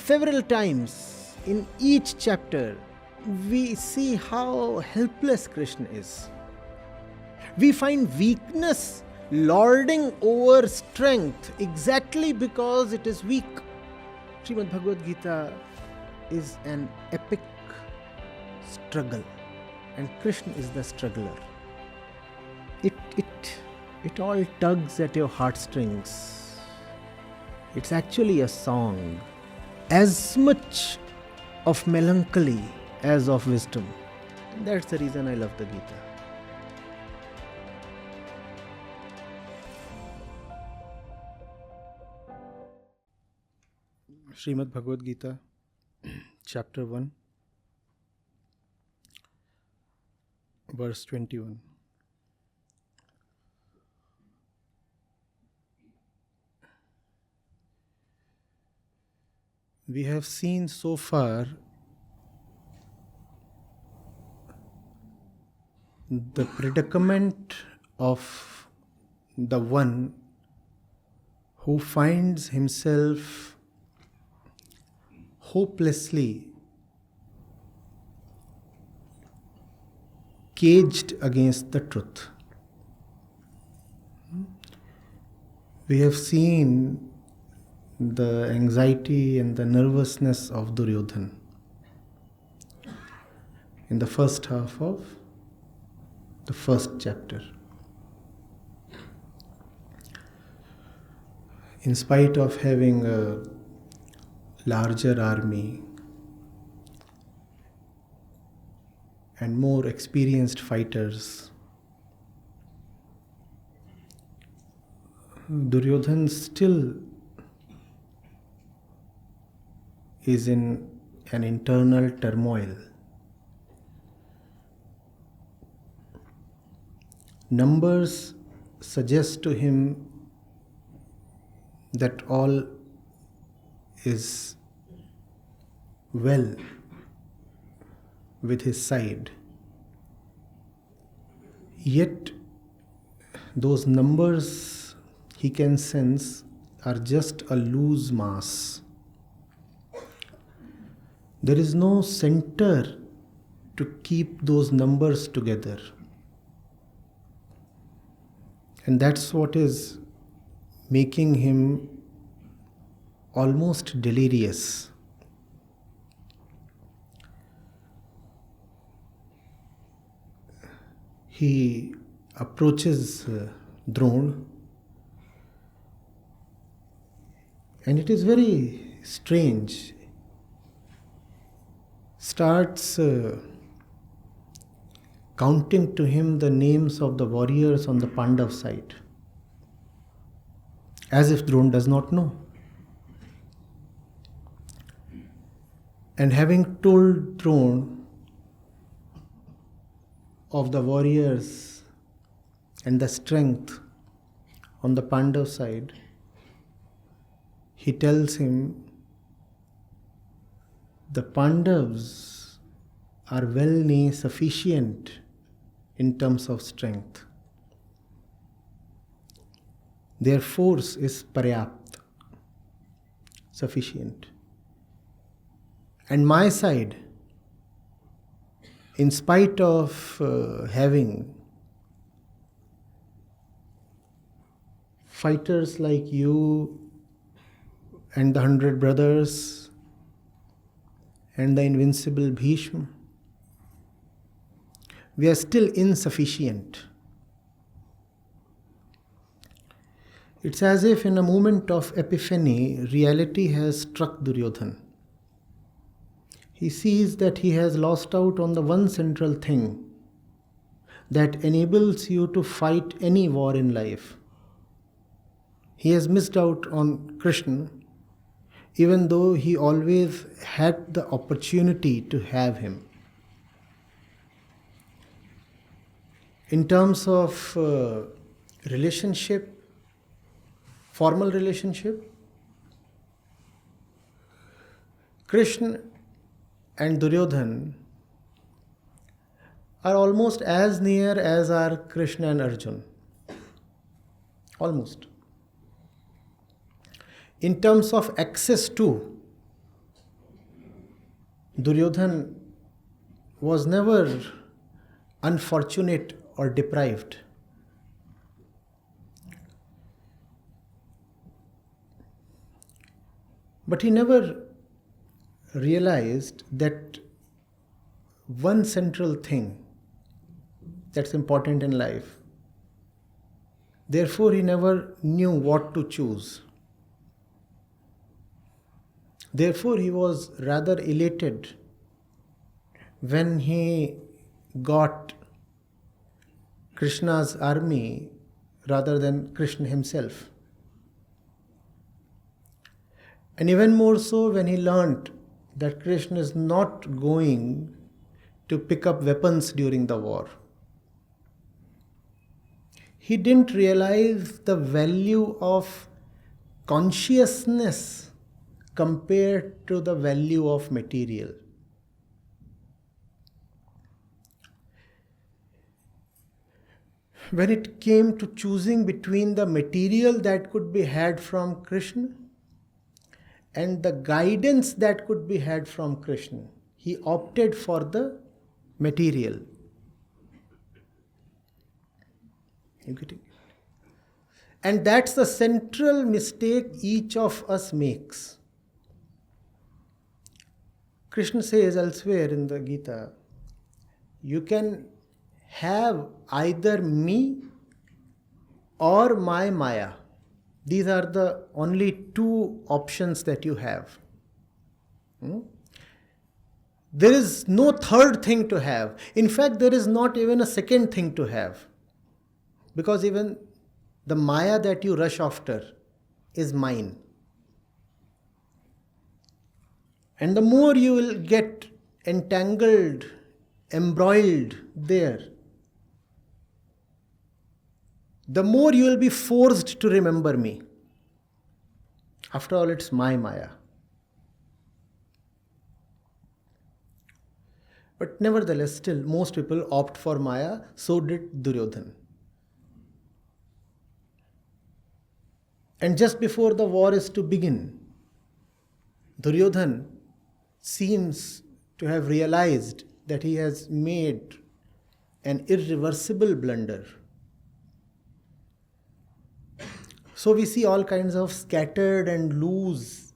several times in each chapter, we see how helpless Krishna is. We find weakness lording over strength exactly because it is weak. Srimad Bhagavad Gita is an epic struggle, and Krishna is the struggler. It all tugs at your heartstrings. It's actually a song, as much of melancholy as of wisdom. And that's the reason I love the Gita. Srimad Bhagavad Gita, chapter 1, verse 21. We have seen so far the predicament of the one who finds himself hopelessly caged against the truth. We have seen the anxiety and the nervousness of Duryodhana in the first half of the first chapter. In spite of having a larger army and more experienced fighters, Duryodhana still is in an internal turmoil. Numbers suggest to him that all is well with his side. Yet those numbers he can sense are just a loose mass. There is no center to keep those numbers together. And that's what is making him almost delirious. He approaches Drona, and it is very strange. Starts counting to him the names of the warriors on the Pandav side, as if Drona does not know. And having told Drona of the warriors and the strength on the Pandav side, he tells him the Pandavas are well-nigh sufficient in terms of strength. Their force is paryapt, sufficient. And my side, in spite of having fighters like you and the 100 brothers and the invincible Bhishma, we are still insufficient. It's as if in a moment of epiphany, reality has struck Duryodhana. He sees that he has lost out on the one central thing that enables you to fight any war in life. He has missed out on Krishna, even though he always had the opportunity to have him. In terms of relationship, formal relationship, Krishna and Duryodhana are almost as near as are Krishna and Arjun. Almost. In terms of access to, Duryodhan was never unfortunate or deprived. But he never realized that one central thing that's important in life. Therefore, he never knew what to choose. Therefore, he was rather elated when he got Krishna's army rather than Krishna himself. And even more so when he learnt that Krishna is not going to pick up weapons during the war. He didn't realize the value of consciousness compared to the value of material. When it came to choosing between the material that could be had from Krishna and the guidance that could be had from Krishna, he opted for the material. You getting it? And that's the central mistake each of us makes. Krishna says elsewhere in the Gita, you can have either me or my Maya. These are the only two options that you have. There is no third thing to have. In fact, there is not even a second thing to have. Because even the Maya that you rush after is mine. And the more you will get entangled, embroiled there, the more you will be forced to remember me. After all, it's my Maya. But nevertheless, still, most people opt for Maya, so did Duryodhan. And just before the war is to begin, Duryodhan seems to have realized that he has made an irreversible blunder. So we see all kinds of scattered and loose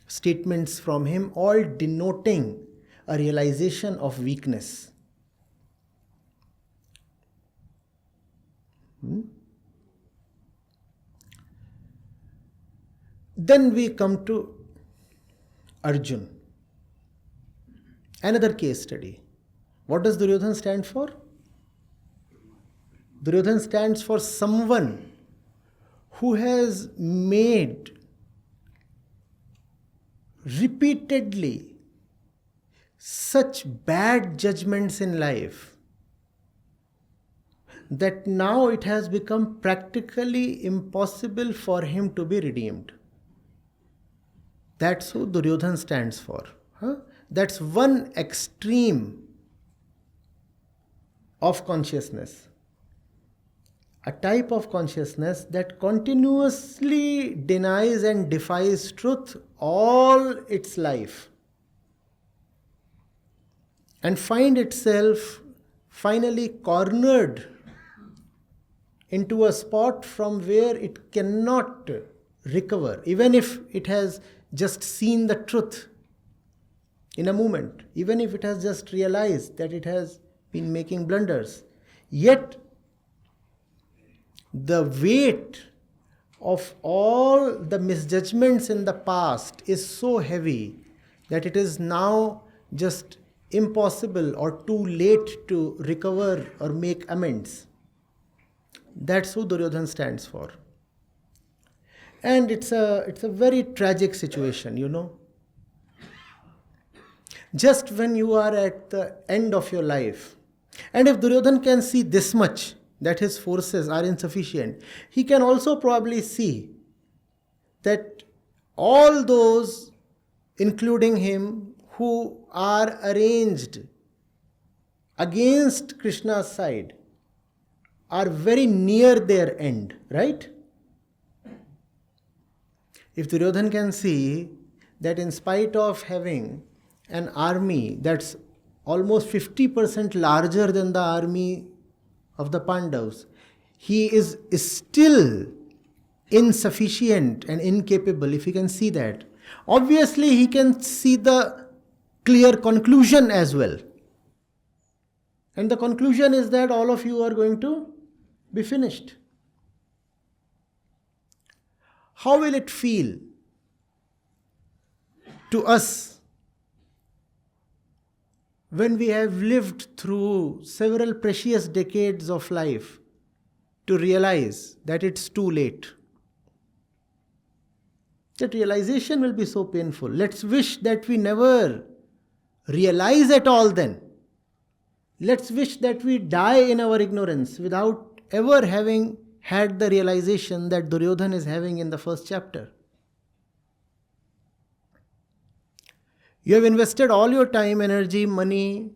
statements from him, all denoting a realization of weakness. Then we come to Arjun. Another case study. What does Duryodhan stand for? Duryodhan stands for someone who has made repeatedly such bad judgments in life that now it has become practically impossible for him to be redeemed. That's who Duryodhan stands for. That's one extreme of consciousness. A type of consciousness that continuously denies and defies truth all its life and find itself finally cornered into a spot from where it cannot recover, even if it has just seen the truth in a moment, even if it has just realized that it has been making blunders. Yet the weight of all the misjudgments in the past is so heavy that it is now just impossible or too late to recover or make amends. That's who Duryodhan stands for. And it's a very tragic situation, you know. Just when you are at the end of your life, and if Duryodhan can see this much, that his forces are insufficient, he can also probably see that all those, including him, who are arranged against Krishna's side, are very near their end, right? If Duryodhan can see that in spite of having an army that's almost 50% larger than the army of the Pandavas, he is still insufficient and incapable, if he can see that. Obviously, he can see the clear conclusion as well. And the conclusion is that all of you are going to be finished. How will it feel to us when we have lived through several precious decades of life to realize that it's too late? That realization will be so painful. Let's wish that we never realize at all then. Let's wish that we die in our ignorance without ever having had the realization that Duryodhana is having in the first chapter. You have invested all your time, energy, money,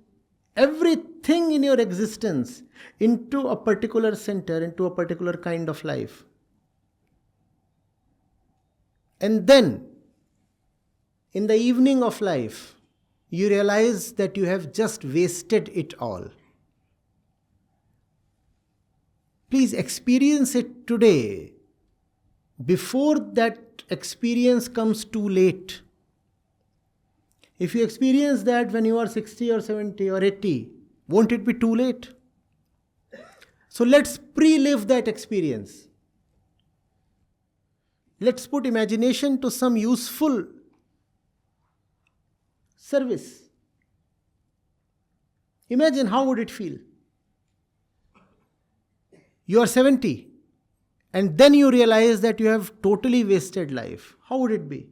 everything in your existence into a particular center, into a particular kind of life. And then, in the evening of life, you realize that you have just wasted it all. Please experience it today, before that experience comes too late. If you experience that when you are 60 or 70 or 80, won't it be too late? So let's pre-live that experience. Let's put imagination to some useful service. Imagine how would it feel? You are 70 and then you realize that you have totally wasted life. How would it be?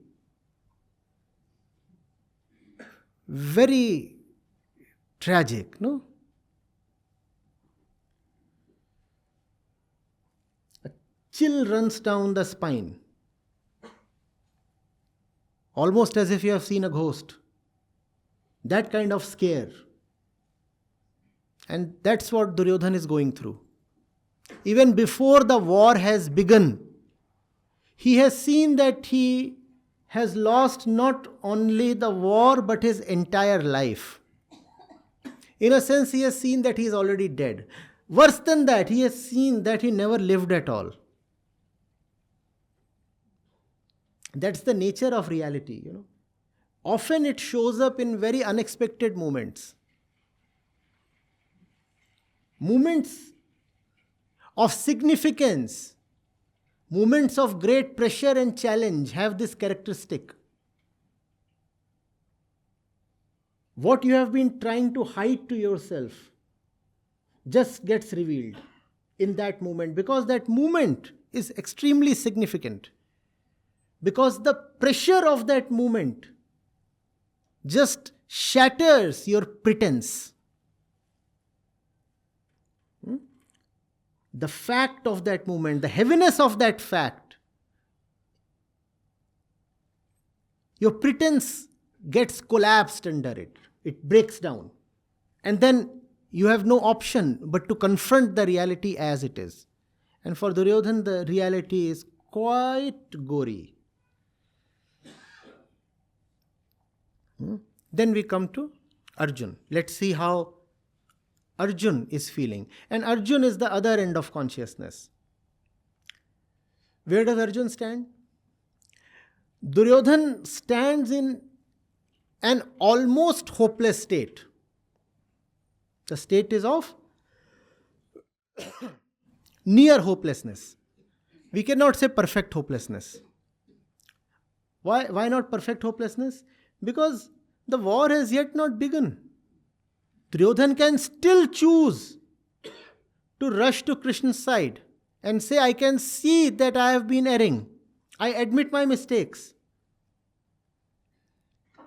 Very tragic, no? A chill runs down the spine. Almost as if you have seen a ghost. That kind of scare. And that's what Duryodhana is going through. Even before the war has begun, he has seen that he has lost not only the war but his entire life. In a sense, he has seen that he is already dead. Worse than that, he has seen that he never lived at all. That's the nature of reality, Often it shows up in very unexpected moments. Moments of significance, moments of great pressure and challenge have this characteristic. What you have been trying to hide to yourself just gets revealed in that moment, because that moment is extremely significant. Because the pressure of that moment just shatters your pretense. The fact of that moment, the heaviness of that fact, your pretense gets collapsed under it. It breaks down. And then you have no option but to confront the reality as it is. And for Duryodhana, the reality is quite gory. Then we come to Arjun. Let's see how Arjun is feeling. And Arjun is the other end of consciousness. Where does Arjun stand? Duryodhana stands in an almost hopeless state. The state is of near hopelessness. We cannot say perfect hopelessness. Why not perfect hopelessness? Because the war has yet not begun. Duryodhana can still choose to rush to Krishna's side and say, I can see that I have been erring. I admit my mistakes.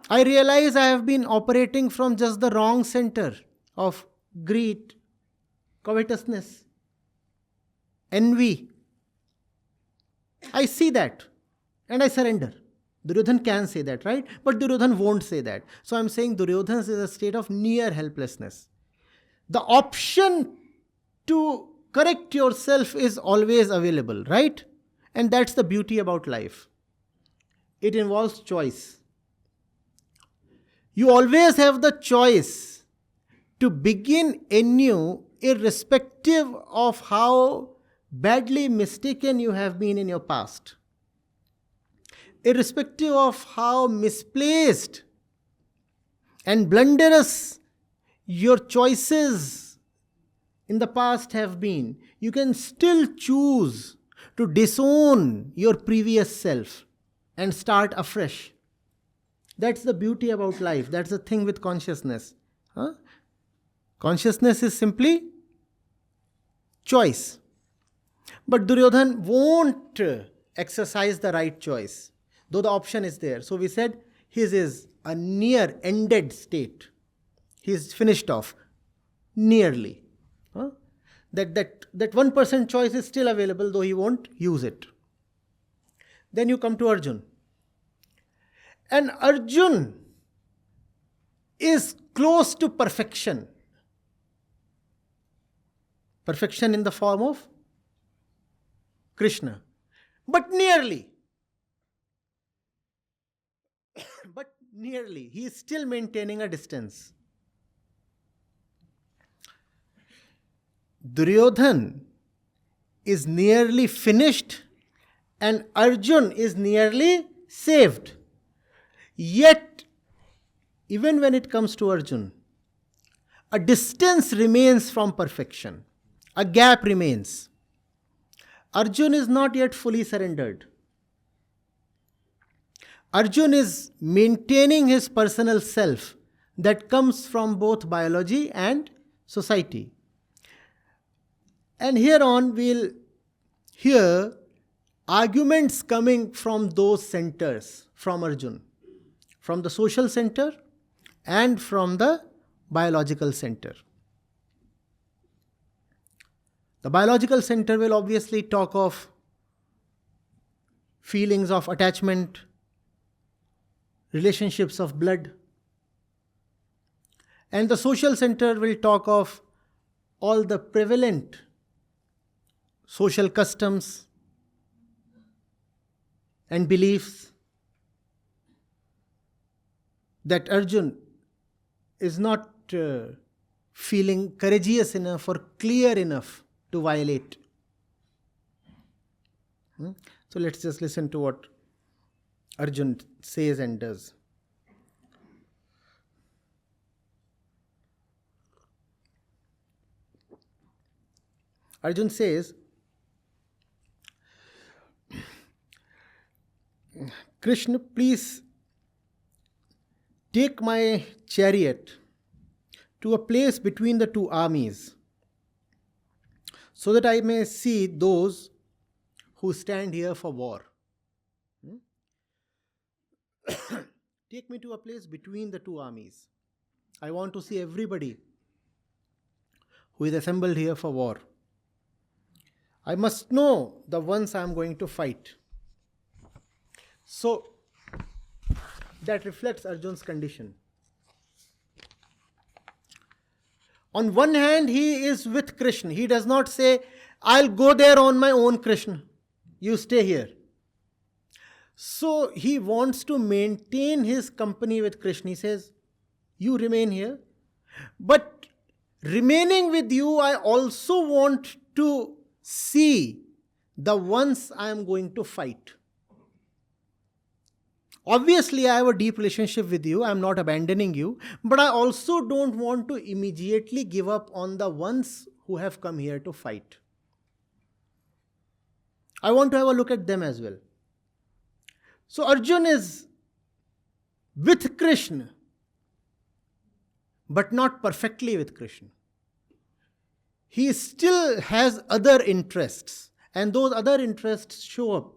I realize I have been operating from just the wrong center of greed, covetousness, envy. I see that and I surrender. Duryodhana can say that, right? But Duryodhana won't say that. So I'm saying Duryodhana is a state of near helplessness. The option to correct yourself is always available, right? And that's the beauty about life. It involves choice. You always have the choice to begin anew, irrespective of how badly mistaken you have been in your past, irrespective of how misplaced and blunderous your choices in the past have been. You can still choose to disown your previous self and start afresh. That's the beauty about life. That's the thing with consciousness. Consciousness is simply choice. But Duryodhan won't exercise the right choice, though the option is there. So we said his is a near ended state. He's finished off. Nearly. That 1% choice is still available, though he won't use it. Then you come to Arjun. And Arjun is close to perfection. Perfection in the form of Krishna. But nearly. But nearly. He is still maintaining a distance. Duryodhan is nearly finished and Arjun is nearly saved. Yet, even when it comes to Arjun, a distance remains from perfection. A gap remains. Arjun is not yet fully surrendered. Arjun is maintaining his personal self that comes from both biology and society. And here on we'll hear arguments coming from those centers, from Arjun, from the social center and from the biological center. The biological center will obviously talk of feelings of attachment, relationships of blood. And the social center will talk of all the prevalent social customs and beliefs that Arjun is not feeling courageous enough or clear enough to violate. So let's just listen to what Arjun says and does. Arjun says, Krishna, please take my chariot to a place between the two armies, so that I may see those who stand here for war. Take me to a place between the two armies. I want to see everybody who is assembled here for war. I must know the ones I am going to fight. So, that reflects Arjun's condition. On one hand, he is with Krishna. He does not say, I'll go there on my own, Krishna. You stay here. So, he wants to maintain his company with Krishna. He says, you remain here. But remaining with you, I also want to see the ones I am going to fight. Obviously, I have a deep relationship with you. I am not abandoning you. But I also don't want to immediately give up on the ones who have come here to fight. I want to have a look at them as well. So Arjun is with Krishna, but not perfectly with Krishna. He still has other interests, and those other interests show up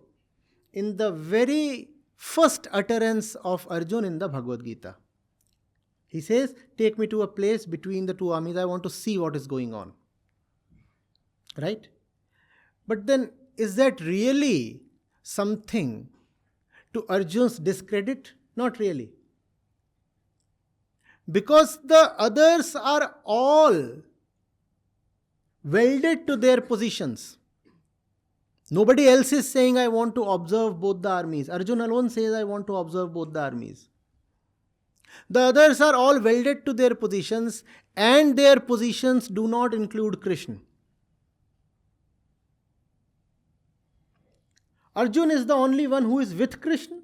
in the very first utterance of Arjun in the Bhagavad Gita. He says, take me to a place between the two armies. I want to see what is going on. Right? But then, is that really something to Arjun's discredit? Not really. Because the others are all welded to their positions. Nobody else is saying, I want to observe both the armies. Arjun alone says, I want to observe both the armies. The others are all welded to their positions, and their positions do not include Krishna. Arjun is the only one who is with Krishna,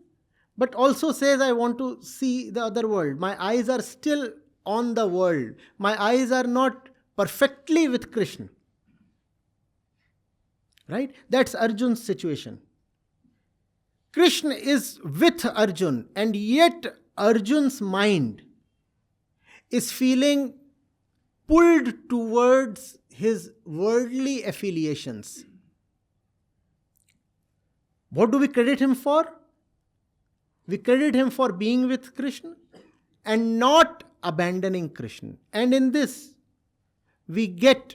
but also says, I want to see the other world. My eyes are still on the world. My eyes are not perfectly with Krishna. Right? That's Arjun's situation. Krishna is with Arjun, and yet Arjun's mind is feeling pulled towards his worldly affiliations. What do we credit him for? We credit him for being with Krishna and not abandoning Krishna. And in this, we get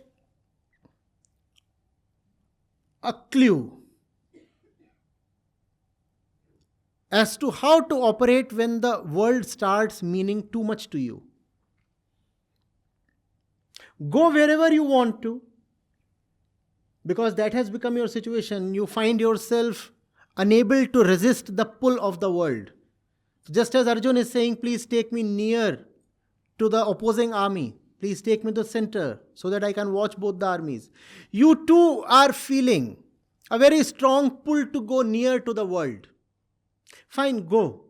a clue as to how to operate when the world starts meaning too much to you. Go wherever you want to, because that has become your situation. You find yourself unable to resist the pull of the world. Just as Arjun is saying, please take me near to the opposing army. Please take me to the center so that I can watch both the armies. You too are feeling a very strong pull to go near to the world. Fine, go.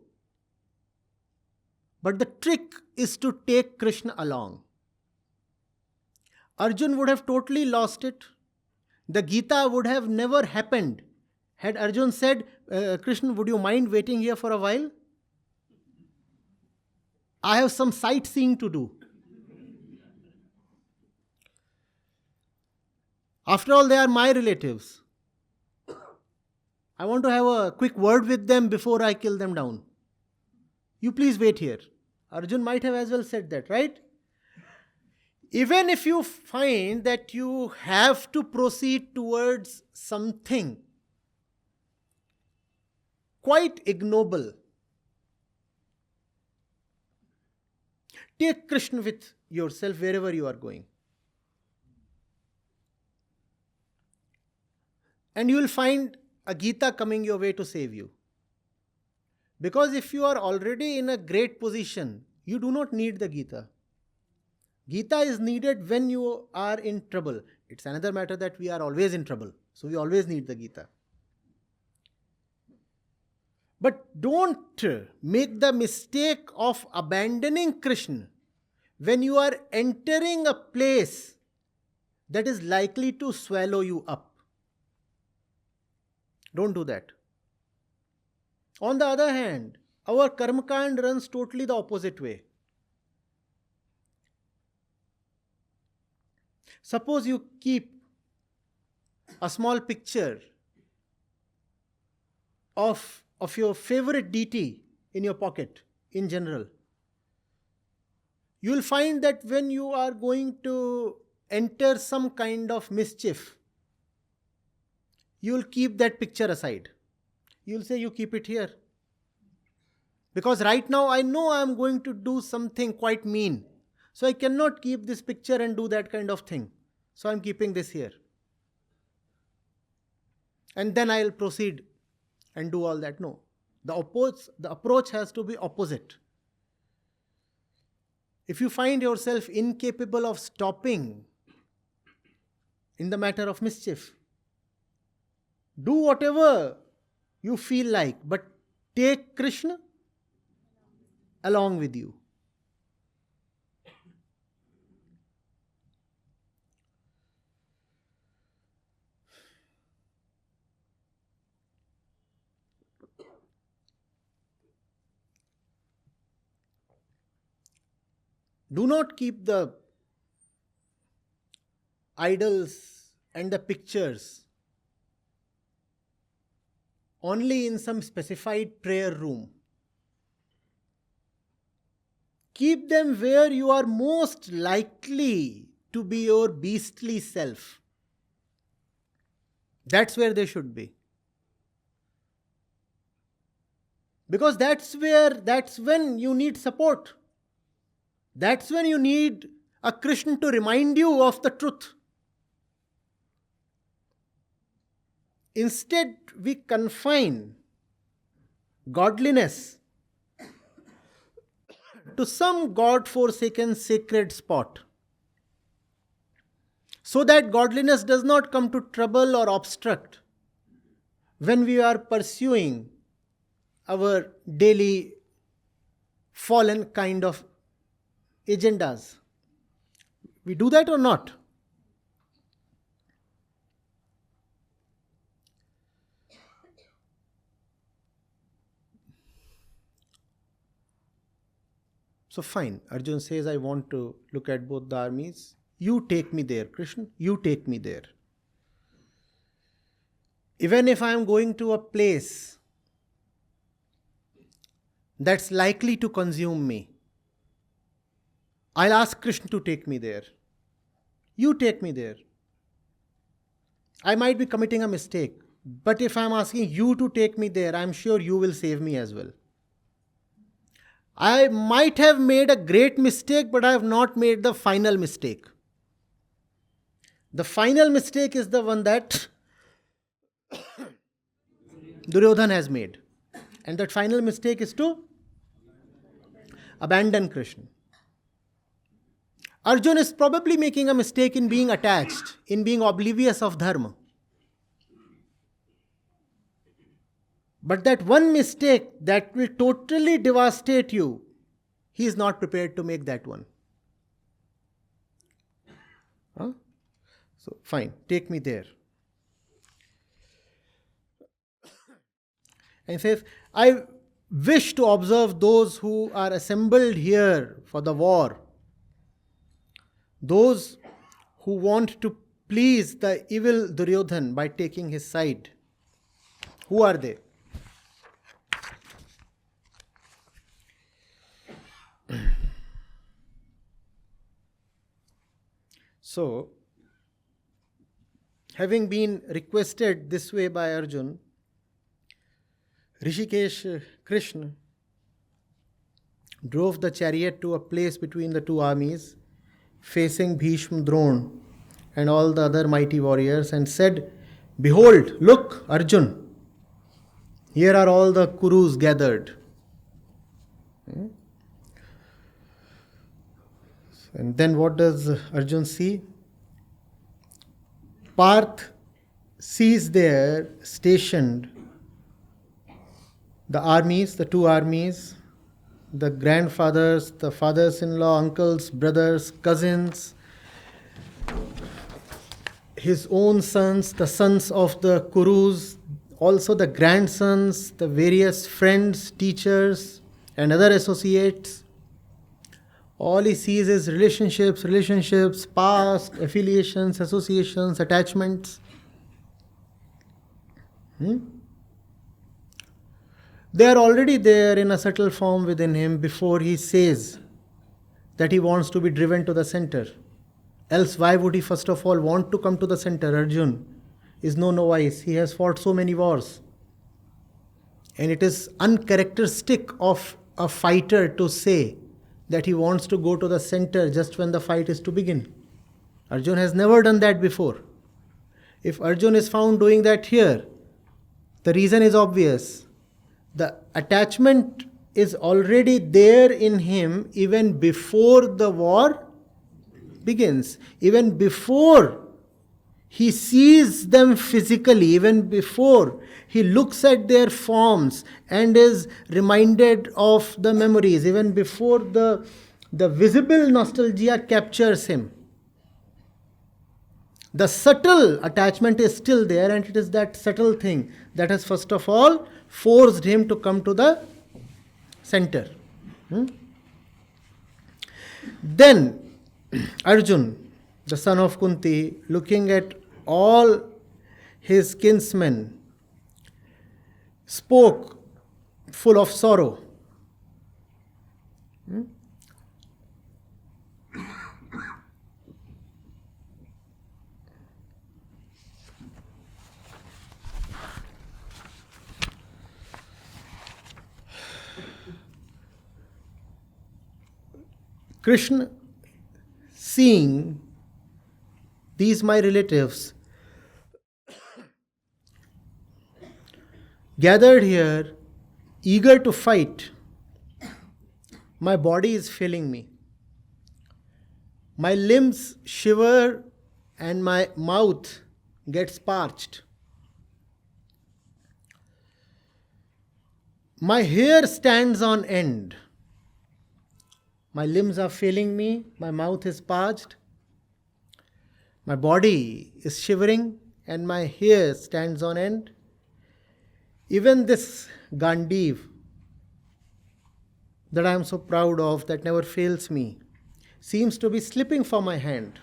But the trick is to take Krishna along. Arjun would have totally lost it. The Gita would have never happened had Arjun said, Krishna, would you mind waiting here for a while? I have some sightseeing to do. After all, they are my relatives. I want to have a quick word with them before I kill them down. You please wait here. Arjun might have as well said that, right? Even if you find that you have to proceed towards something quite ignoble, take Krishna with yourself wherever you are going. And you will find a Gita coming your way to save you. Because if you are already in a great position, you do not need the Gita. Gita is needed when you are in trouble. It's another matter that we are always in trouble. So we always need the Gita. But don't make the mistake of abandoning Krishna when you are entering a place that is likely to swallow you up. Don't do that. On the other hand, our karmakand runs totally the opposite way. Suppose you keep a small picture of your favorite deity in your pocket in general. You will find that when you are going to enter some kind of mischief, you will keep that picture aside. You will say, you keep it here. Because right now I know I am going to do something quite mean. So I cannot keep this picture and do that kind of thing. So I am keeping this here. And then I will proceed and do all that. No. The approach has to be opposite. If you find yourself incapable of stopping in the matter of mischief, do whatever you feel like, but take Krishna along with you. Do not keep the idols and the pictures only in some specified prayer room. Keep them where you are most likely to be your beastly self. That's where they should be. Because that's when you need support. That's when you need a Krishna to remind you of the truth. Instead, we confine godliness to some God-forsaken sacred spot, so that godliness does not come to trouble or obstruct when we are pursuing our daily fallen kind of agendas. We do that or not? So fine, Arjun says, I want to look at both the armies. You take me there, Krishna, you take me there. Even if I am going to a place that's likely to consume me, I'll ask Krishna to take me there. You take me there. I might be committing a mistake, but if I'm asking you to take me there, I'm sure you will save me as well. I might have made a great mistake, but I have not made the final mistake. The final mistake is the one that Duryodhana has made. And that final mistake is to abandon Krishna. Arjun is probably making a mistake in being attached, in being oblivious of Dharma. But that one mistake that will totally devastate you, he is not prepared to make that one. Huh? So, fine, take me there. And he says, I wish to observe those who are assembled here for the war. Those who want to please the evil Duryodhana by taking his side. Who are they? So, having been requested this way by Arjun, Rishikesh Krishna drove the chariot to a place between the two armies, facing Bhishma, Drona and all the other mighty warriors, and said, Behold, look, Arjun, here are all the Kurus gathered. And then what does Arjun see? Parth sees there stationed the armies, the two armies, the grandfathers, the fathers-in-law, uncles, brothers, cousins, his own sons, the sons of the Kurus, also the grandsons, the various friends, teachers, and other associates. All he sees is relationships, past, affiliations, associations, attachments. They are already there in a subtle form within him before he says that he wants to be driven to the center. Else why would he first of all want to come to the center? Arjun is no novice. He has fought so many wars. And it is uncharacteristic of a fighter to say that he wants to go to the center just when the fight is to begin. Arjun has never done that before. If Arjun is found doing that here, the reason is obvious. The attachment is already there in him even before the war begins. Even before he sees them physically, even before he looks at their forms and is reminded of the memories, even before the visible nostalgia captures him. The subtle attachment is still there, and it is that subtle thing that has first of all forced him to come to the center. Then Arjun, the son of Kunti, looking at all his kinsmen, spoke full of sorrow. Krishna, seeing these my relatives gathered here, eager to fight, My body is failing me. My limbs shiver and my mouth gets parched. My hair stands on end. My limbs are failing me, my mouth is parched, my body is shivering, and my hair stands on end. Even this Gandiv that I am so proud of, that never fails me, seems to be slipping from my hand.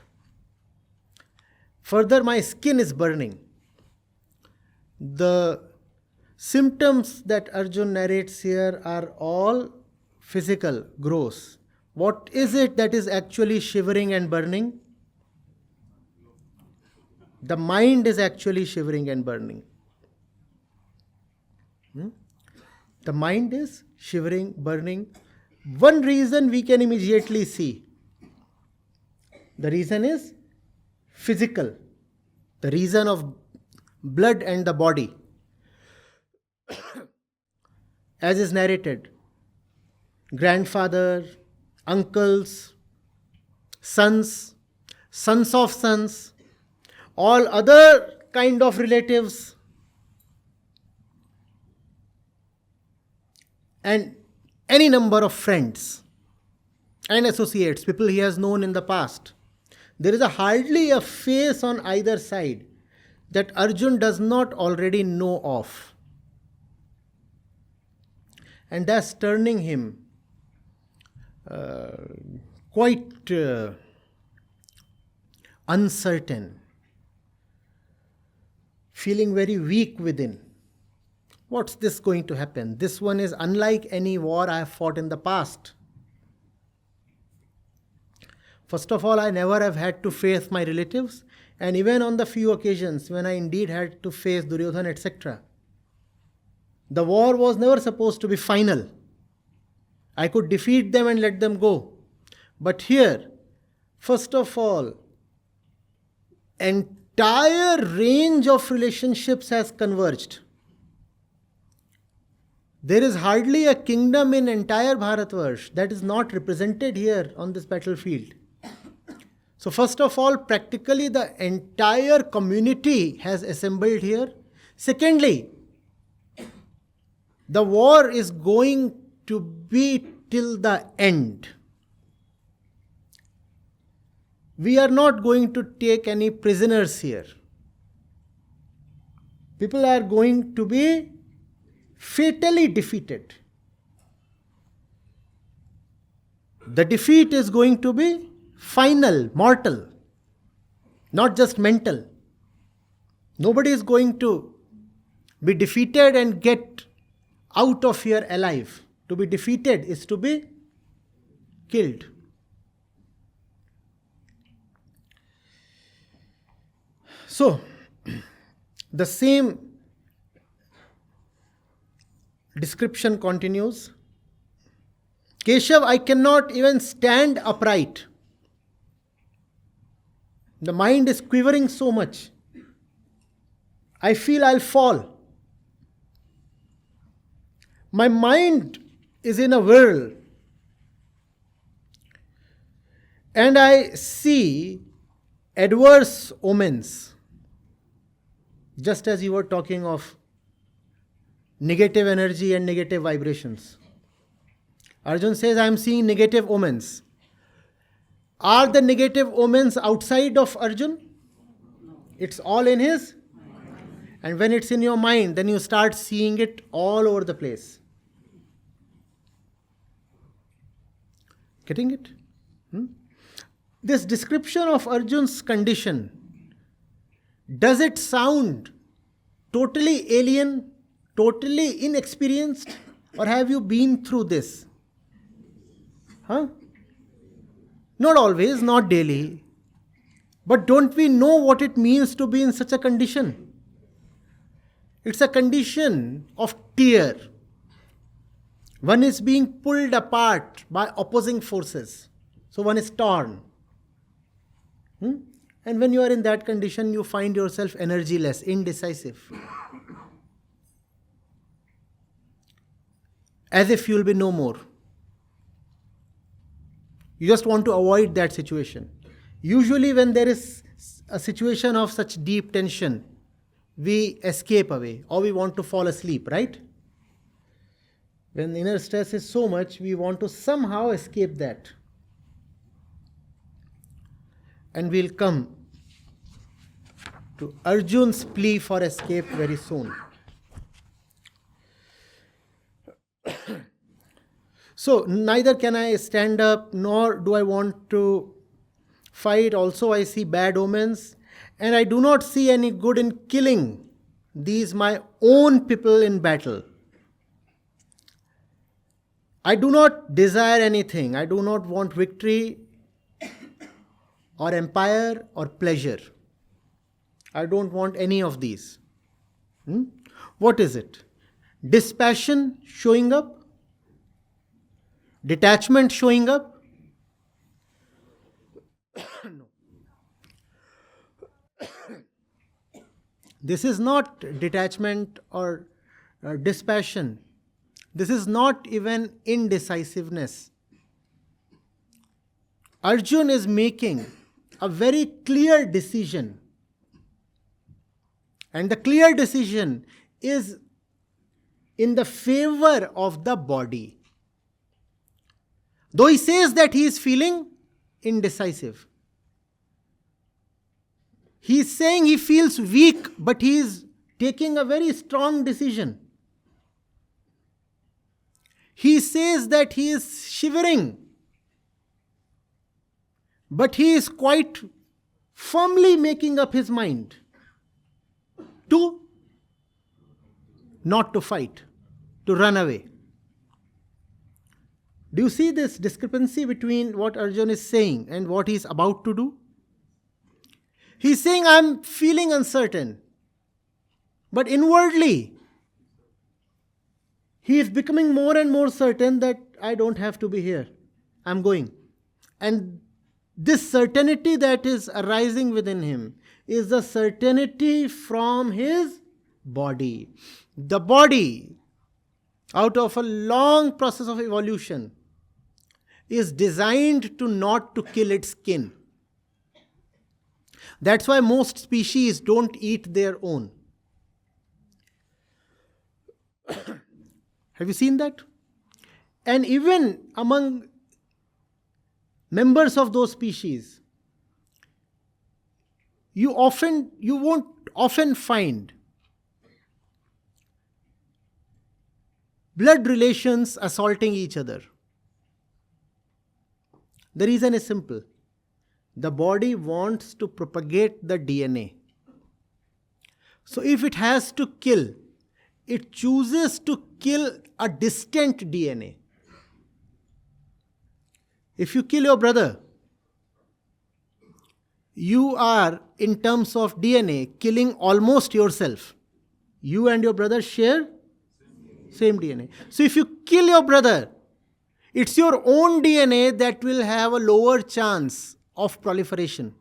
Further, my skin is burning. The symptoms that Arjun narrates here are all physical, gross. What is it that is actually shivering and burning? The mind is actually shivering and burning. The mind is shivering, burning. One reason we can immediately see. The reason is physical. The reason of blood and the body. As is narrated, grandfather, uncles, sons, sons of sons, all other kind of relatives, and any number of friends and associates, people he has known in the past. There is hardly a face on either side that Arjun does not already know of. And that's turning him quite uncertain, feeling very weak within. What's this going to happen? This one is unlike any war I have fought in the past. First of all, I never have had to face my relatives, and even on the few occasions when I indeed had to face Duryodhana, etc., the war was never supposed to be final. I could defeat them and let them go. But here, first of all, entire range of relationships has converged. There is hardly a kingdom in entire Bharatvarsh that is not represented here on this battlefield. So first of all, practically the entire community has assembled here. Secondly, the war is going to be till the end. We are not going to take any prisoners here. People are going to be fatally defeated. The defeat is going to be final, mortal, not just mental. Nobody is going to be defeated and get out of here alive. To be defeated is to be killed. So, the same description continues. Keshav, I cannot even stand upright. The mind is quivering so much. I feel I'll fall. My mind is in a whirl. And I see adverse omens. Just as you were talking of negative energy and negative vibrations. Arjun says, I am seeing negative omens. Are the negative omens outside of Arjun? It's all in his. And when it's in your mind, then you start seeing it all over the place. Getting it? This description of Arjun's condition, does it sound totally alien, totally inexperienced, or have you been through this? Not always, not daily. But don't we know what it means to be in such a condition? It's a condition of tear. One is being pulled apart by opposing forces. So one is torn. And when you are in that condition, you find yourself energyless, indecisive. As if you will be no more. You just want to avoid that situation. Usually when there is a situation of such deep tension, we escape away or we want to fall asleep, right? When inner stress is so much, we want to somehow escape that. And we'll come to Arjun's plea for escape very soon. So, neither can I stand up, nor do I want to fight. Also, I see bad omens, and I do not see any good in killing these my own people in battle. I do not desire anything. I do not want victory or empire or pleasure. I don't want any of these. What is it? Dispassion showing up? Detachment showing up? No. This is not detachment or dispassion. This is not even indecisiveness. Arjun is making a very clear decision. And the clear decision is in the favor of the body. Though he says that he is feeling indecisive. He is saying he feels weak, but he is taking a very strong decision. He says that he is shivering, but he is quite firmly making up his mind to not to fight, to run away. Do you see this discrepancy between what Arjun is saying and what he is about to do? He is saying, I am feeling uncertain, but inwardly, he is becoming more and more certain that I don't have to be here. I'm going. And this certainty that is arising within him is the certainty from his body. The body, out of a long process of evolution, is designed to not to kill its kin. That's why most species don't eat their own. Have you seen that? And even among members of those species, you won't often find blood relations assaulting each other. The reason is simple. The body wants to propagate the DNA. So if it has to kill, it chooses to kill a distant DNA. If you kill your brother, you are, in terms of DNA, killing almost yourself. You and your brother share same DNA. So if you kill your brother, it's your own DNA that will have a lower chance of proliferation.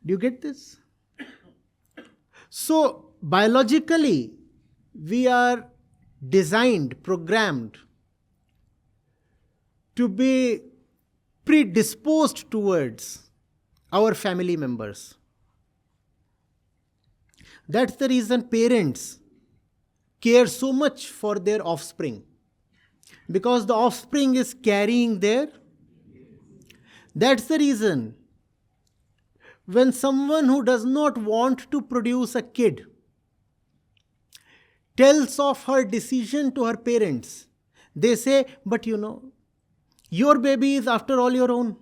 Do you get this? So, biologically, we are designed, programmed to be predisposed towards our family members. That's the reason parents care so much for their offspring. Because the offspring is carrying their. That's the reason when someone who does not want to produce a kid tells of her decision to her parents, they say, but your baby is after all your own.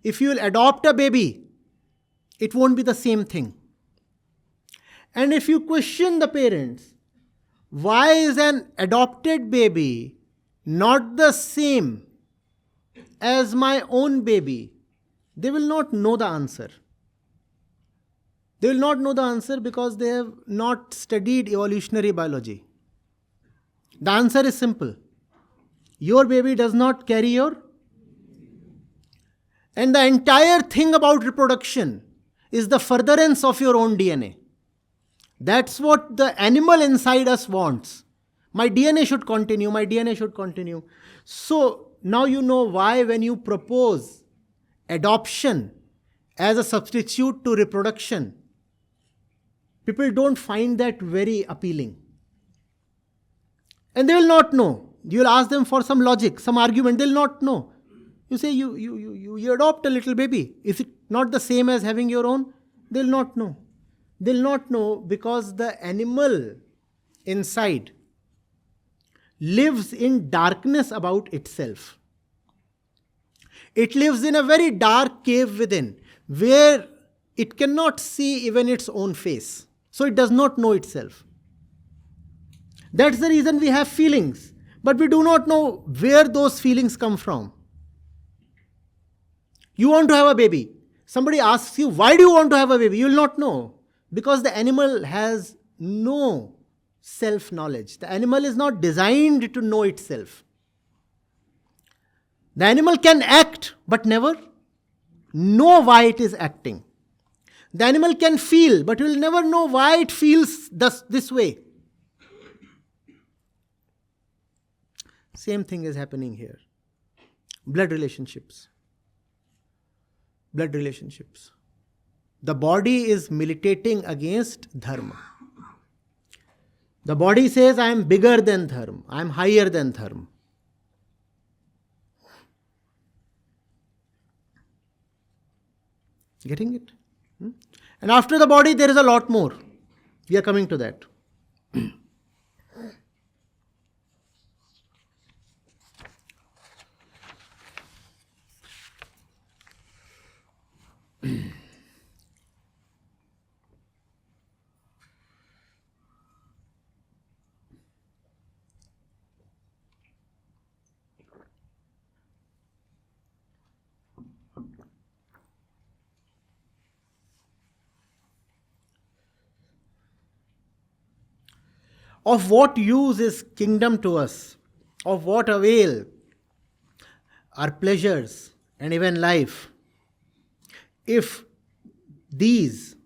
If you will adopt a baby, it won't be the same thing. And if you question the parents, why is an adopted baby not the same as my own baby? They will not know the answer. They will not know the answer because they have not studied evolutionary biology. The answer is simple. Your baby does not carry your. And the entire thing about reproduction is the furtherance of your own DNA. That's what the animal inside us wants. My DNA should continue, my DNA should continue. So now you know why when you propose adoption as a substitute to reproduction, people don't find that very appealing. And they will not know. You will ask them for some logic, some argument, they'll not know. You say you adopt a little baby. Is it not the same as having your own? They'll not know. They'll not know because the animal inside lives in darkness about itself. It lives in a very dark cave within, where it cannot see even its own face. So it does not know itself. That's the reason we have feelings, but we do not know where those feelings come from. You want to have a baby. Somebody asks you, why do you want to have a baby? You will not know. Because the animal has no self-knowledge. The animal is not designed to know itself. The animal can act, but never know why it is acting. The animal can feel, but will never know why it feels this way. Same thing is happening here. Blood relationships. Blood relationships. The body is militating against Dharma. The body says, I am bigger than Dharma. I am higher than Dharma. Getting it? And after the body, there is a lot more. We are coming to that. Of what use is kingdom to us? Of what avail are pleasures and even life? If these,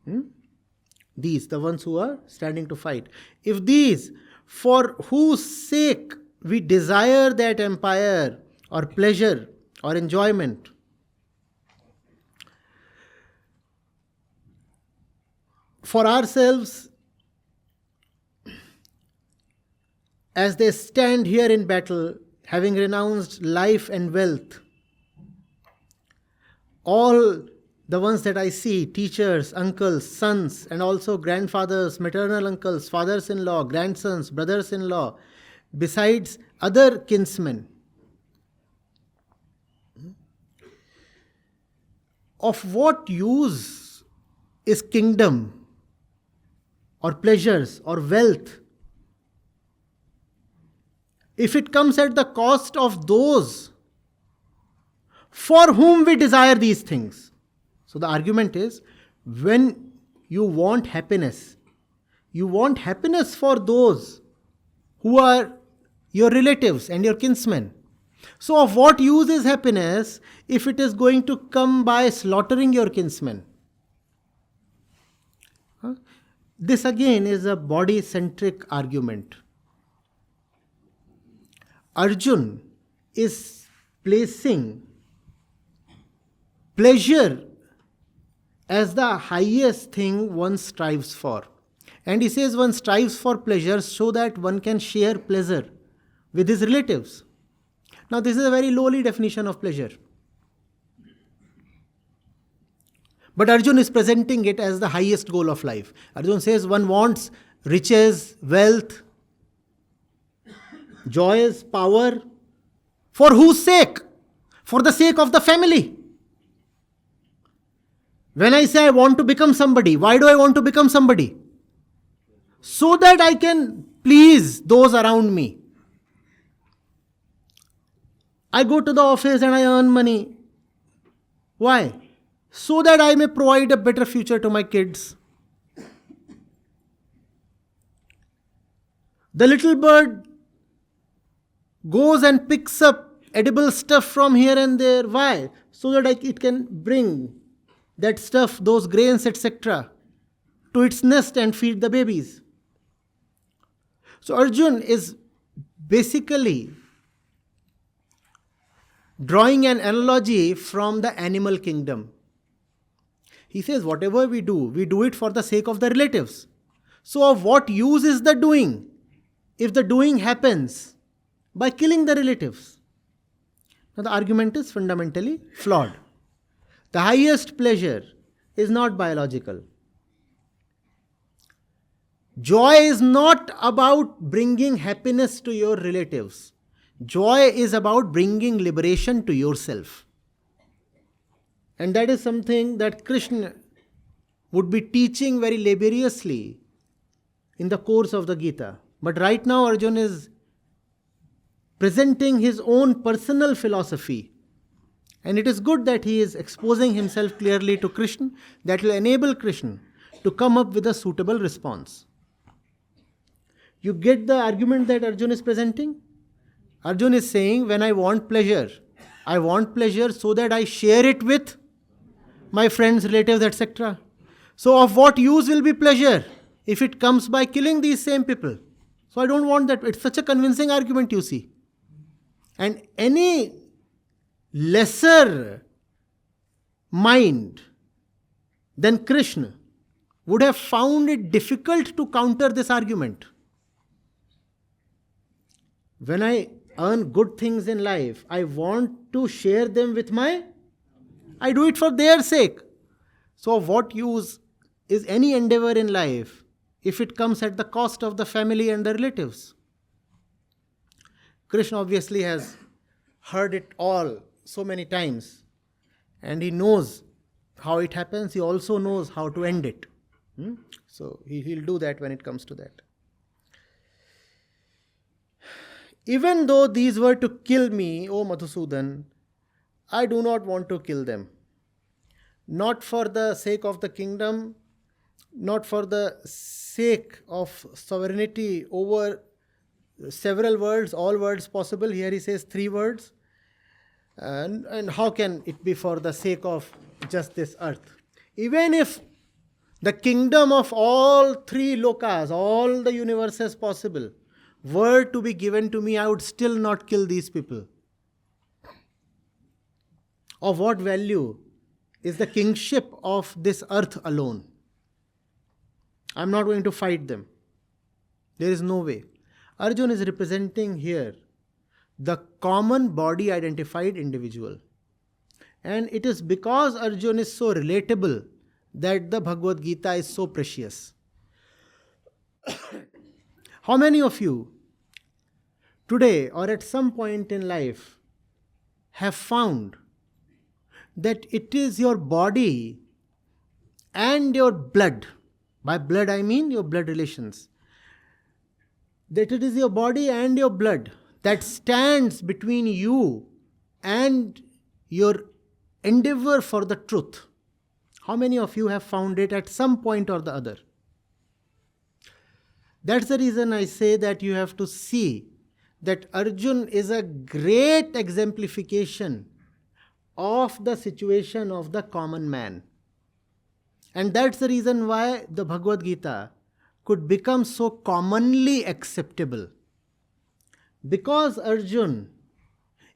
the ones who are standing to fight, if these, for whose sake we desire that empire or pleasure or enjoyment, for ourselves, as they stand here in battle, having renounced life and wealth, all the ones that I see, teachers, uncles, sons, and also grandfathers, maternal uncles, fathers-in-law, grandsons, brothers-in-law, besides other kinsmen, of what use is kingdom or pleasures or wealth if it comes at the cost of those for whom we desire these things? So the argument is, when you want happiness for those who are your relatives and your kinsmen. So of what use is happiness if it is going to come by slaughtering your kinsmen? This again is a body-centric argument. Arjun is placing pleasure as the highest thing one strives for. And he says one strives for pleasure so that one can share pleasure with his relatives. Now this is a very lowly definition of pleasure. But Arjun is presenting it as the highest goal of life. Arjun says one wants riches, wealth, joys, power. For whose sake? For the sake of the family. When I say I want to become somebody, why do I want to become somebody? So that I can please those around me. I go to the office and I earn money. Why? So that I may provide a better future to my kids. The little bird goes and picks up edible stuff from here and there. Why? So that it can bring that stuff, those grains, etc., to its nest and feed the babies. So Arjun is basically drawing an analogy from the animal kingdom. He says, whatever we do it for the sake of the relatives. So of what use is the doing if the doing happens by killing the relatives? Now the argument is fundamentally flawed. The highest pleasure is not biological. Joy is not about bringing happiness to your relatives. Joy is about bringing liberation to yourself. And that is something that Krishna would be teaching very laboriously in the course of the Gita. But right now Arjun is presenting his own personal philosophy. And it is good that he is exposing himself clearly to Krishna. That will enable Krishna to come up with a suitable response. You get the argument that Arjun is presenting? Arjun is saying, when I want pleasure so that I share it with my friends, relatives, etc. So of what use will be pleasure if it comes by killing these same people? So I don't want that. It's such a convincing argument, you see. And any lesser mind than Krishna would have found it difficult to counter this argument. When I earn good things in life, I want to share them with I do it for their sake. So of what use is any endeavor in life if it comes at the cost of the family and the relatives? Krishna obviously has heard it all so many times, and he knows how it happens. He also knows how to end it. So he'll do that when it comes to that. Even though these were to kill me, O Madhusudan, I do not want to kill them. Not for the sake of the kingdom, not for the sake of sovereignty over several worlds, all worlds possible. Here he says 3 words. And how can it be for the sake of just this earth? Even if the kingdom of all 3 lokas, all the universes possible, were to be given to me, I would still not kill these people. Of what value is the kingship of this earth alone? I'm not going to fight them. There is no way. Arjun is representing here the common body identified individual. And it is because Arjun is so relatable that the Bhagavad Gita is so precious. How many of you today or at some point in life have found that it is your body and your blood, by blood I mean your blood relations, that it is your body and your blood that stands between you and your endeavor for the truth? How many of you have found it at some point or the other? That's the reason I say that you have to see that Arjun is a great exemplification of the situation of the common man. And that's the reason why the Bhagavad Gita could become so commonly acceptable. Because Arjun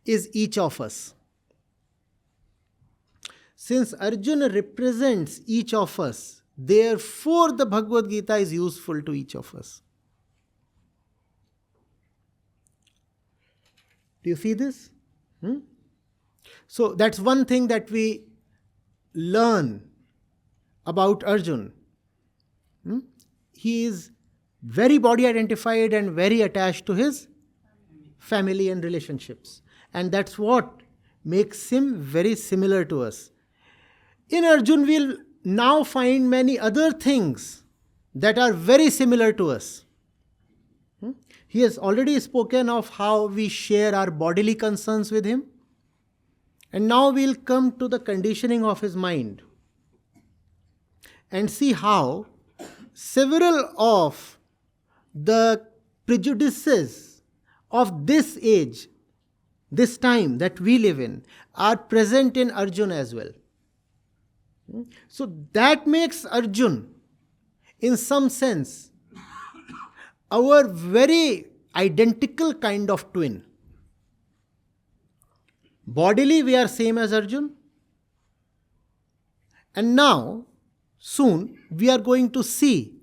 is each of us. Since Arjuna represents each of us, therefore the Bhagavad Gita is useful to each of us. Do you see this? So that's one thing that we learn about Arjun. He is very body identified and very attached to his family and relationships. And that's what makes him very similar to us. In Arjun, we'll now find many other things that are very similar to us. He has already spoken of how we share our bodily concerns with him. And now we'll come to the conditioning of his mind and see how several of the prejudices of this age, this time that we live in, are present in Arjun as well. So that makes Arjun, in some sense, our very identical kind of twin. Bodily we are same as Arjun. And now, soon, we are going to see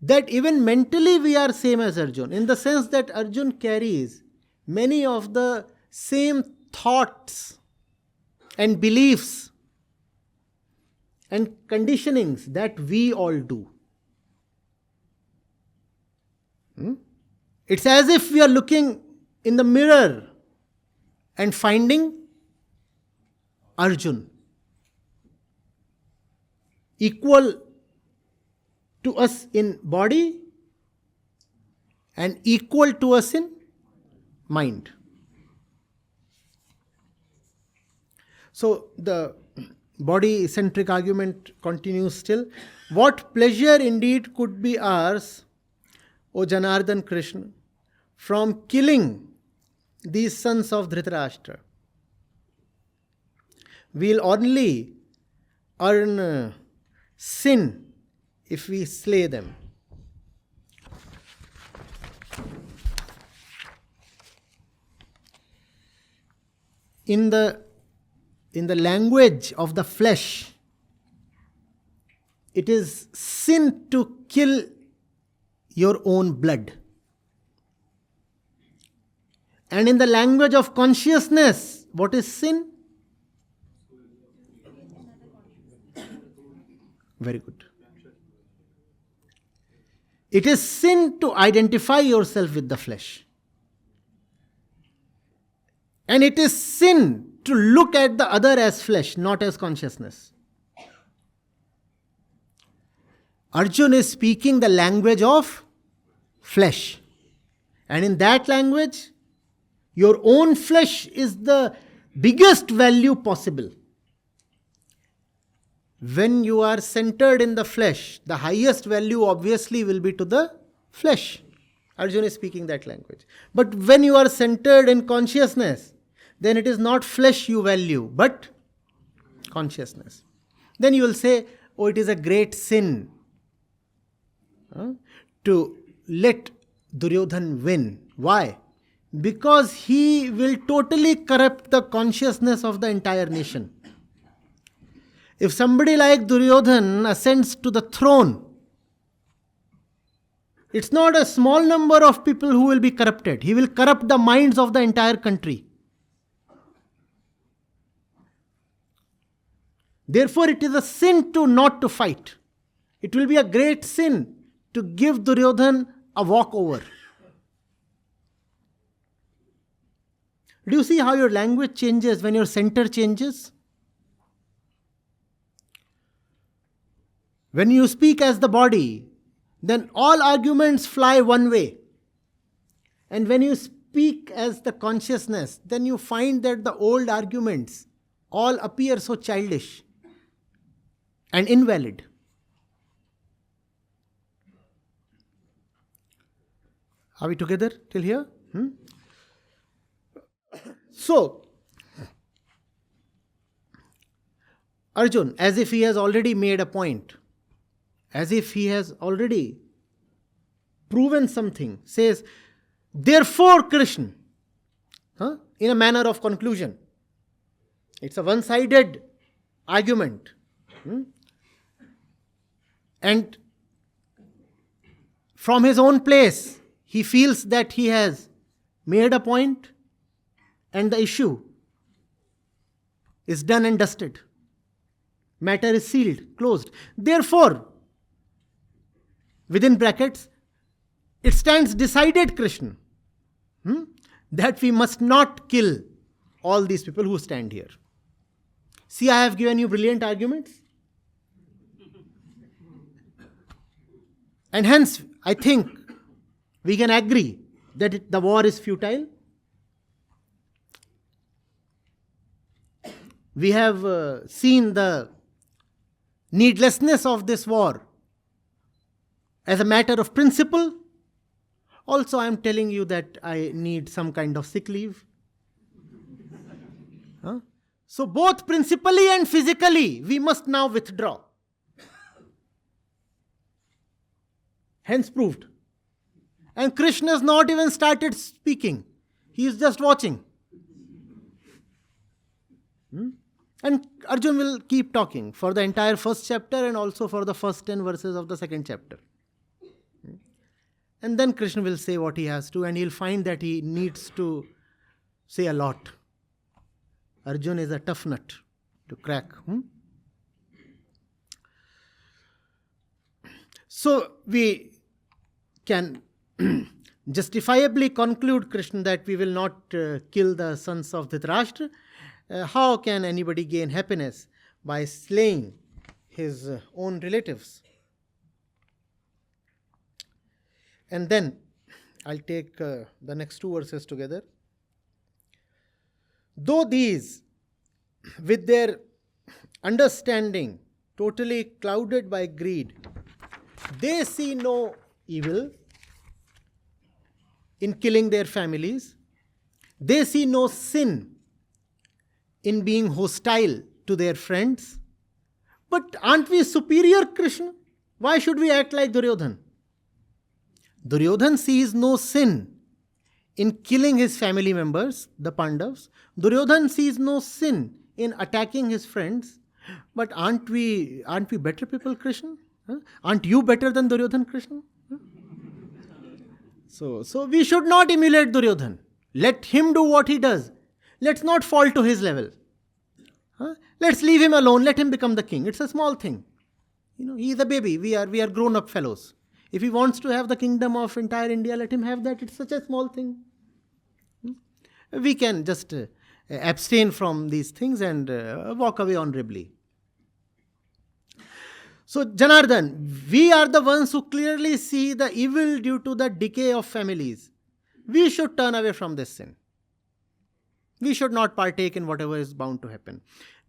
that even mentally we are same as Arjun, in the sense that Arjun carries many of the same thoughts and beliefs and conditionings that we all do. It's as if we are looking in the mirror and finding Arjun equal to us in body and equal to us in mind. So the body-centric argument continues still. What pleasure indeed could be ours, O Janardhan Krishna, from killing these sons of Dhritarashtra? We'll only earn sin if we slay them. In the language of the flesh, it is sin to kill your own blood. And in the language of consciousness, what is sin? Very good. It is sin to identify yourself with the flesh. And it is sin to look at the other as flesh, not as consciousness. Arjun is speaking the language of flesh. And in that language, your own flesh is the biggest value possible. When you are centered in the flesh, the highest value obviously will be to the flesh. Arjun is speaking that language. But when you are centered in consciousness, then it is not flesh you value, but consciousness. Then you will say, oh, it is a great sin to let Duryodhan win. Why? Because he will totally corrupt the consciousness of the entire nation. If somebody like Duryodhan ascends to the throne, it's not a small number of people who will be corrupted. He will corrupt the minds of the entire country. Therefore, it is a sin to not to fight. It will be a great sin to give Duryodhan a walkover. Do you see how your language changes when your center changes? When you speak as the body, then all arguments fly one way. And when you speak as the consciousness, then you find that the old arguments all appear so childish and invalid. Are we together till here? So, Arjun, as if he has already made a point, as if he has already proven something, says, therefore Krishna, in a manner of conclusion. It's a one-sided argument. And from his own place, he feels that he has made a point and the issue is done and dusted. Matter is sealed, closed. Therefore, within brackets, it stands decided, Krishna, that we must not kill all these people who stand here. See, I have given you brilliant arguments. And hence, I think we can agree that the war is futile. We have seen the needlessness of this war as a matter of principle. Also, I am telling you that I need some kind of sick leave. So both principally and physically, we must now withdraw. Hence proved. And Krishna has not even started speaking. He is just watching. And Arjun will keep talking for the entire first chapter and also for the first 10 verses of the second chapter. And then Krishna will say what he has to, and he'll find that he needs to say a lot. Arjun is a tough nut to crack. So we can justifiably conclude, Krishna, that we will not kill the sons of Dhritarashtra. How can anybody gain happiness by slaying his own relatives? And then I'll take the next two verses together. Though these, with their understanding totally clouded by greed, they see no evil in killing their families. They see no sin in being hostile to their friends. But aren't we superior, Krishna? Why should we act like Duryodhana? Duryodhana sees no sin in killing his family members, the Pandavas. Duryodhana sees no sin in attacking his friends. But aren't we better people, Krishna? Aren't you better than Duryodhana, Krishna? So we should not emulate Duryodhana. Let him do what he does. Let's not fall to his level. Let's leave him alone. Let him become the king. It's a small thing. He is a baby. We are grown-up fellows. If he wants to have the kingdom of entire India, let him have that. It's such a small thing. We can just abstain from these things and walk away honorably. So, Janardhan, we are the ones who clearly see the evil due to the decay of families. We should turn away from this sin. We should not partake in whatever is bound to happen.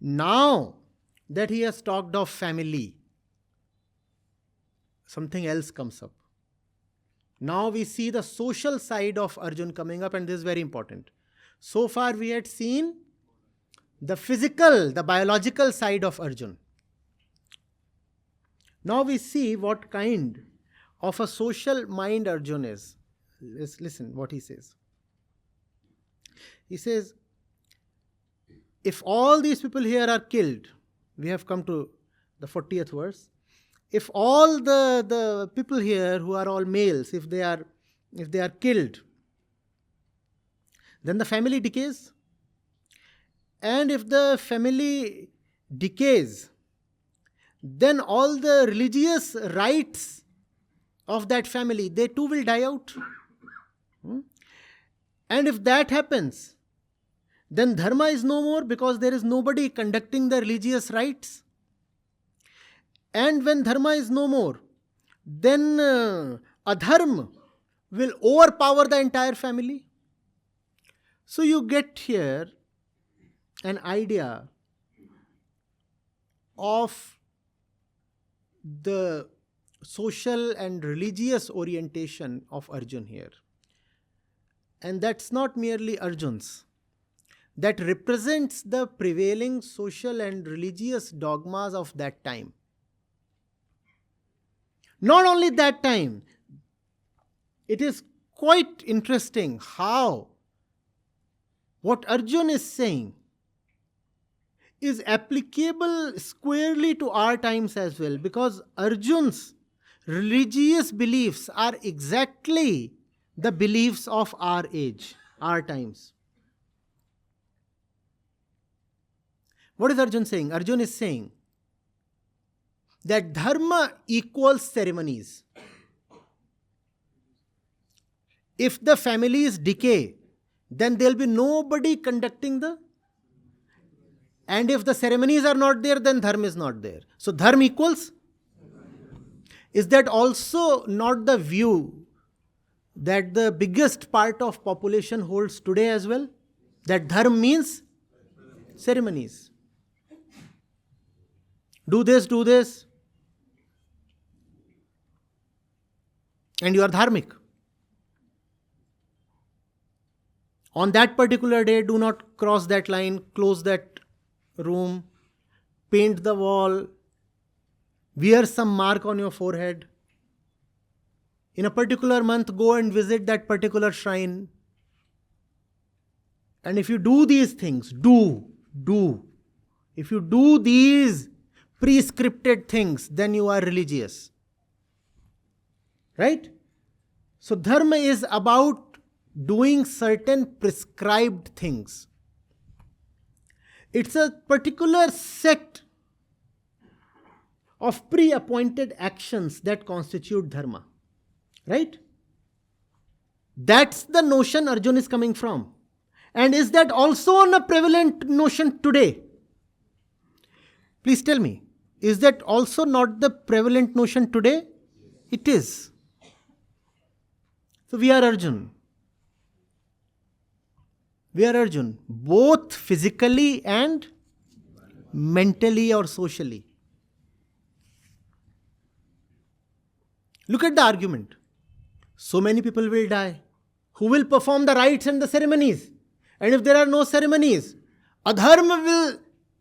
Now that he has talked of family, something else comes up. Now we see the social side of Arjun coming up, and this is very important. So far we had seen the physical, the biological side of Arjun. Now we see what kind of a social mind Arjun is. Let's listen what he says. He says, if all these people here are killed, we have come to the 40th verse. If all the people here who are all males, if they are killed, then the family decays. And if the family decays, then all the religious rites of that family, they too will die out. And if that happens, then dharma is no more because there is nobody conducting the religious rites. And when dharma is no more, then adharma will overpower the entire family. So you get here an idea of the social and religious orientation of Arjun here. And that's not merely Arjun's. That represents the prevailing social and religious dogmas of that time. Not only that time, it is quite interesting how what Arjun is saying is applicable squarely to our times as well, because Arjun's religious beliefs are exactly the beliefs of our age, our times. What is Arjun saying? Arjun is saying that dharma equals ceremonies. If the families decay, then there will be nobody conducting the... And if the ceremonies are not there, then dharma is not there. So dharma equals? Is that also not the view that the biggest part of population holds today as well? That dharma means ceremonies. Do this, and you are dharmic. On that particular day, do not cross that line, close that room, paint the wall, wear some mark on your forehead. In a particular month, go and visit that particular shrine. And if you do these things, If you do these prescripted things, then you are religious. Right? So dharma is about doing certain prescribed things. It's a particular set of pre-appointed actions that constitute dharma. Right? That's the notion Arjun is coming from. And is that also a prevalent notion today? Please tell me, is that also not the prevalent notion today? It is. So we are Arjun. We are Arjun, both physically and mentally or socially. Look at the argument. So many people will die. Who will perform the rites and the ceremonies? And if there are no ceremonies, adharma will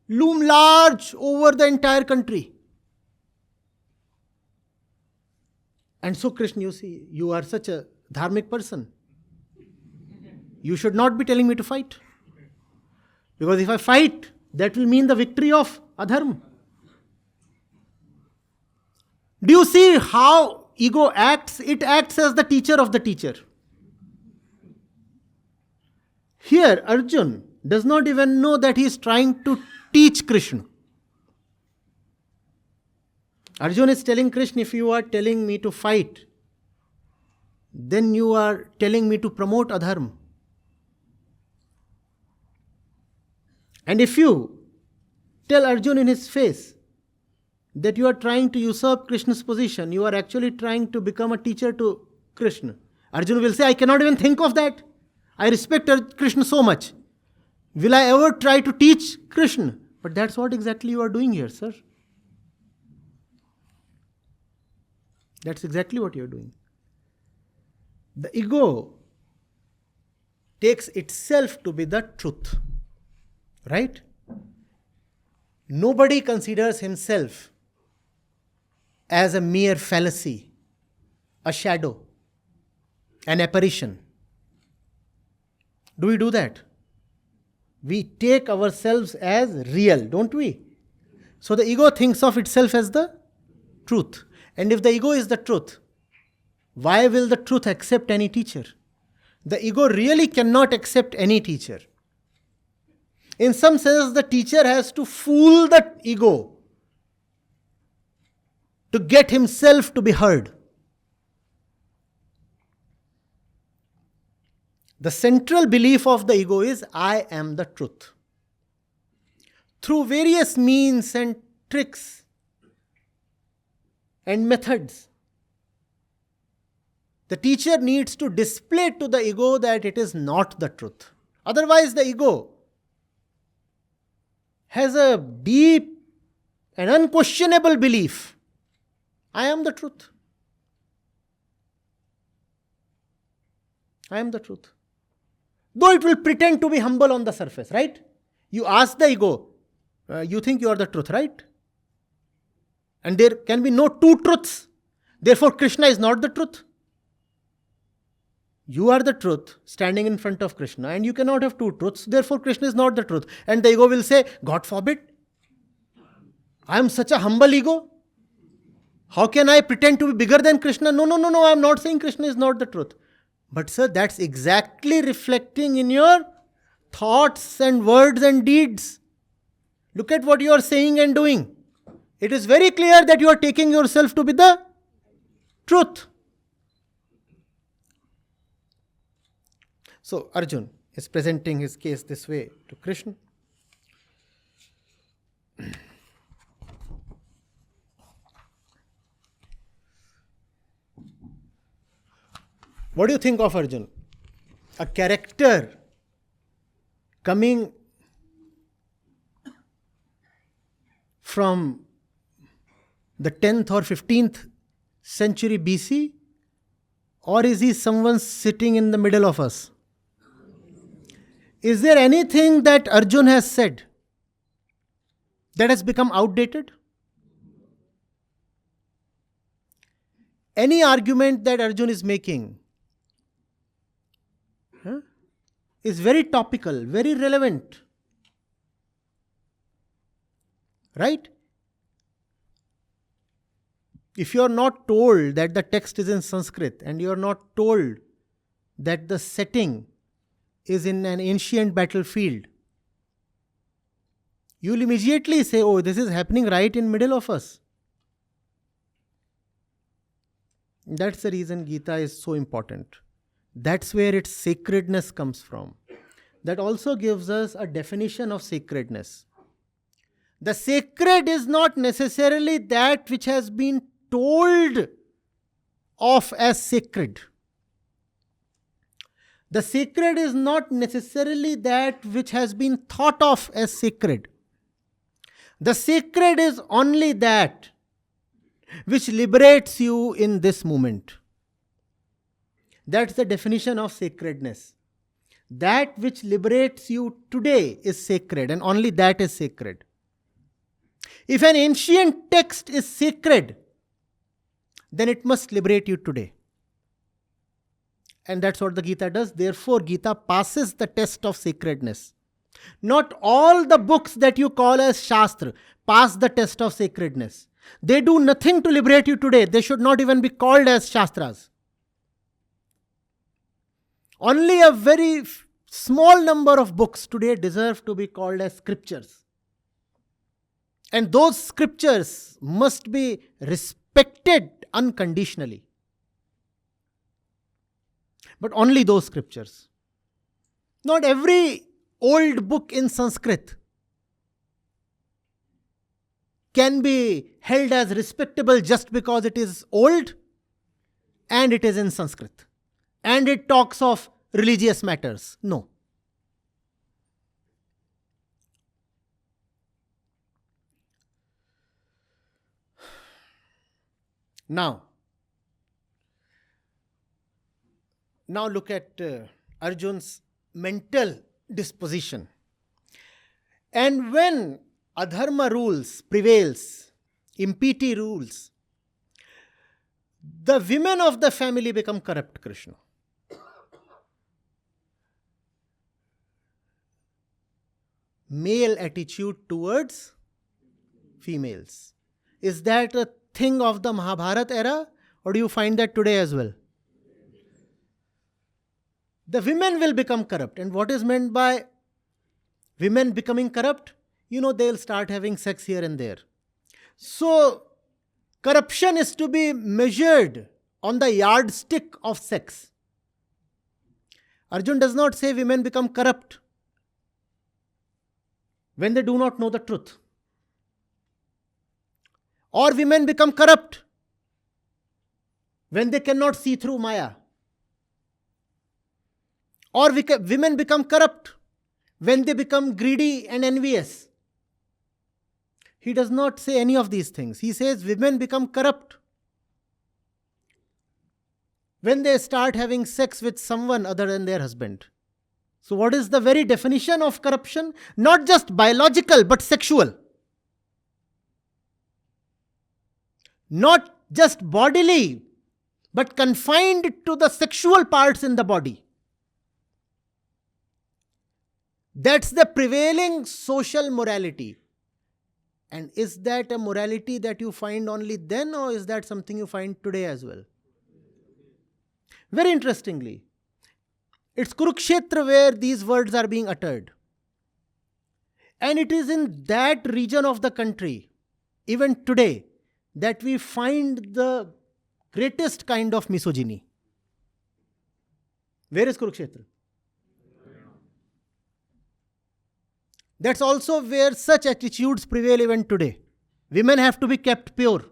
loom large over the entire country. And so Krishna, you see, you are such a dharmic person. You should not be telling me to fight. Because if I fight, that will mean the victory of adharma. Do you see how ego acts? It acts as the teacher of the teacher. Here, Arjun does not even know that he is trying to teach Krishna. Arjun is telling Krishna, if you are telling me to fight, then you are telling me to promote adharma. And if you tell Arjun in his face that you are trying to usurp Krishna's position, you are actually trying to become a teacher to Krishna. Arjun will say, I cannot even think of that. I respect Krishna so much. Will I ever try to teach Krishna? But that's what exactly you are doing here, sir. That's exactly what you are doing. The ego takes itself to be the truth. Right? Nobody considers himself as a mere fallacy, a shadow, an apparition. Do we do that? We take ourselves as real, don't we? So the ego thinks of itself as the truth. And if the ego is the truth, why will the truth accept any teacher? The ego really cannot accept any teacher. In some sense, the teacher has to fool the ego to get himself to be heard. The central belief of the ego is, I am the truth. Through various means and tricks and methods, the teacher needs to display to the ego that it is not the truth. Otherwise, the ego has a deep and unquestionable belief. I am the truth. I am the truth. Though it will pretend to be humble on the surface, right? You ask the ego, you think you are the truth, right? And there can be no two truths. Therefore, Krishna is not the truth. You are the truth standing in front of Krishna, and you cannot have two truths. Therefore, Krishna is not the truth. And the ego will say, God forbid, I am such a humble ego. How can I pretend to be bigger than Krishna? No, I am not saying Krishna is not the truth. But sir, that's exactly reflecting in your thoughts and words and deeds. Look at what you are saying and doing. It is very clear that you are taking yourself to be the truth. So Arjun is presenting his case this way to Krishna. What do you think of Arjun? A character coming from the 10th or 15th century BC? Or is he someone sitting in the middle of us? Is there anything that Arjun has said that has become outdated? Any argument that Arjun is making is very topical, very relevant. Right? If you are not told that the text is in Sanskrit and you are not told that the setting is in an ancient battlefield, you will immediately say, oh, this is happening right in middle of us. That's the reason Gita is so important. That's where its sacredness comes from. That also gives us a definition of sacredness. The sacred is not necessarily that which has been told of as sacred. The sacred is not necessarily that which has been thought of as sacred. The sacred is only that which liberates you in this moment. That's the definition of sacredness. That which liberates you today is sacred, and only that is sacred. If an ancient text is sacred, then it must liberate you today. And that's what the Gita does. Therefore, Gita passes the test of sacredness. Not all the books that you call as Shastra pass the test of sacredness. They do nothing to liberate you today. They should not even be called as Shastras. Only a very small number of books today deserve to be called as scriptures. And those scriptures must be respected unconditionally. But only those scriptures. Not every old book in Sanskrit can be held as respectable just because it is old and it is in Sanskrit and it talks of religious matters. No. Now look at Arjun's mental disposition. And when adharma rules, prevails, impiety rules, the women of the family become corrupt, Krishna. Male attitude towards females. Is that a thing of the Mahabharata era, or do you find that today as well? The women will become corrupt. And what is meant by women becoming corrupt? They'll start having sex here and there. So, corruption is to be measured on the yardstick of sex. Arjun does not say women become corrupt when they do not know the truth. Or women become corrupt when they cannot see through Maya. Or women become corrupt when they become greedy and envious. He does not say any of these things. He says women become corrupt when they start having sex with someone other than their husband. So what is the very definition of corruption? Not just biological, but sexual. Not just bodily, but confined to the sexual parts in the body. That's the prevailing social morality. And is that a morality that you find only then, or is that something you find today as well? Very interestingly, it's Kurukshetra where these words are being uttered. And it is in that region of the country, even today, that we find the greatest kind of misogyny. Where is Kurukshetra? That's also where such attitudes prevail even today. Women have to be kept pure.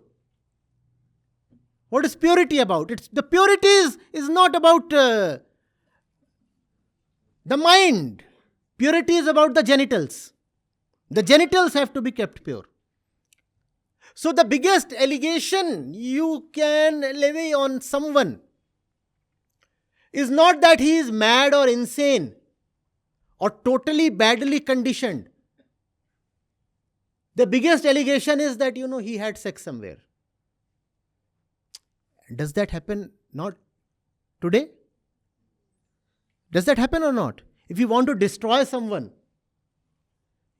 What is purity about? The purity is not about the mind. Purity is about the genitals. The genitals have to be kept pure. So the biggest allegation you can levy on someone is not that he is mad or insane or totally badly conditioned. The biggest allegation is that, he had sex somewhere. Does that happen not today? Does that happen or not? If you want to destroy someone,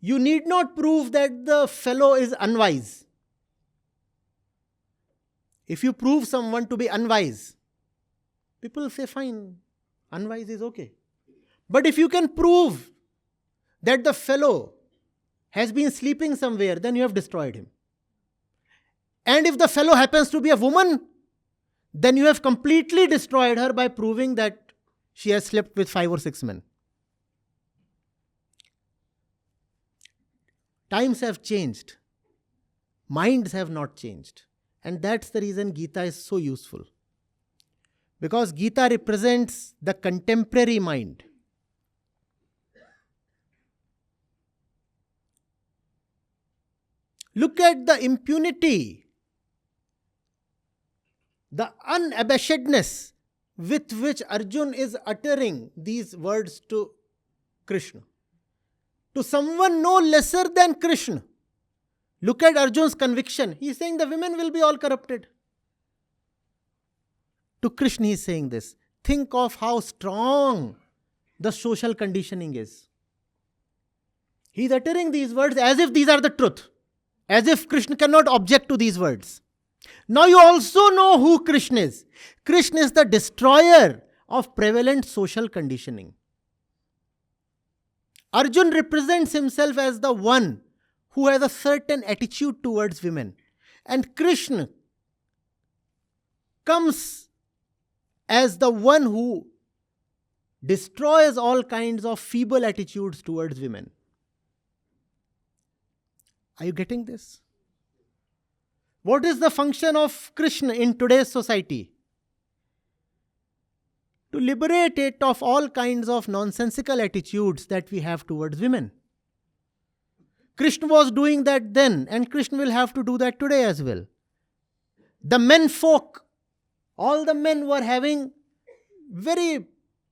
You need not prove that the fellow is unwise. If you prove someone to be unwise, people say, fine, unwise is okay. But if you can prove that the fellow has been sleeping somewhere, then you have destroyed him. And if the fellow happens to be a woman, then you have completely destroyed her by proving that she has slept with 5 or 6 men. Times have changed. Minds have not changed. And that's the reason Gita is so useful. Because Gita represents the contemporary mind. Look at the impunity, the unabashedness with which Arjun is uttering these words to Krishna. To someone no lesser than Krishna. Look at Arjun's conviction. He is saying the women will be all corrupted. To Krishna he is saying this. Think of how strong the social conditioning is. He is uttering these words as if these are the truth. As if Krishna cannot object to these words. Now you also know who Krishna is. Krishna is the destroyer of prevalent social conditioning. Arjun represents himself as the one who has a certain attitude towards women. And Krishna comes as the one who destroys all kinds of feeble attitudes towards women. Are you getting this? What is the function of Krishna in today's society? To liberate it of all kinds of nonsensical attitudes that we have towards women. Krishna was doing that then, and Krishna will have to do that today as well. The men folk, all the men were having very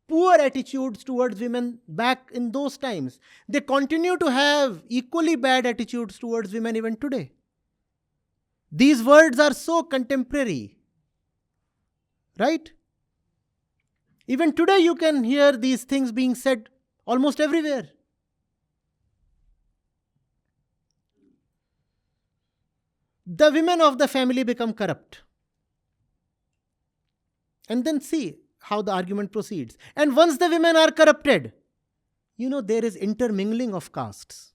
poor attitudes towards women back in those times. They continue to have equally bad attitudes towards women even today. These words are so contemporary. Right? Even today you can hear these things being said almost everywhere. The women of the family become corrupt. And then see how the argument proceeds. And once the women are corrupted, there is intermingling of castes.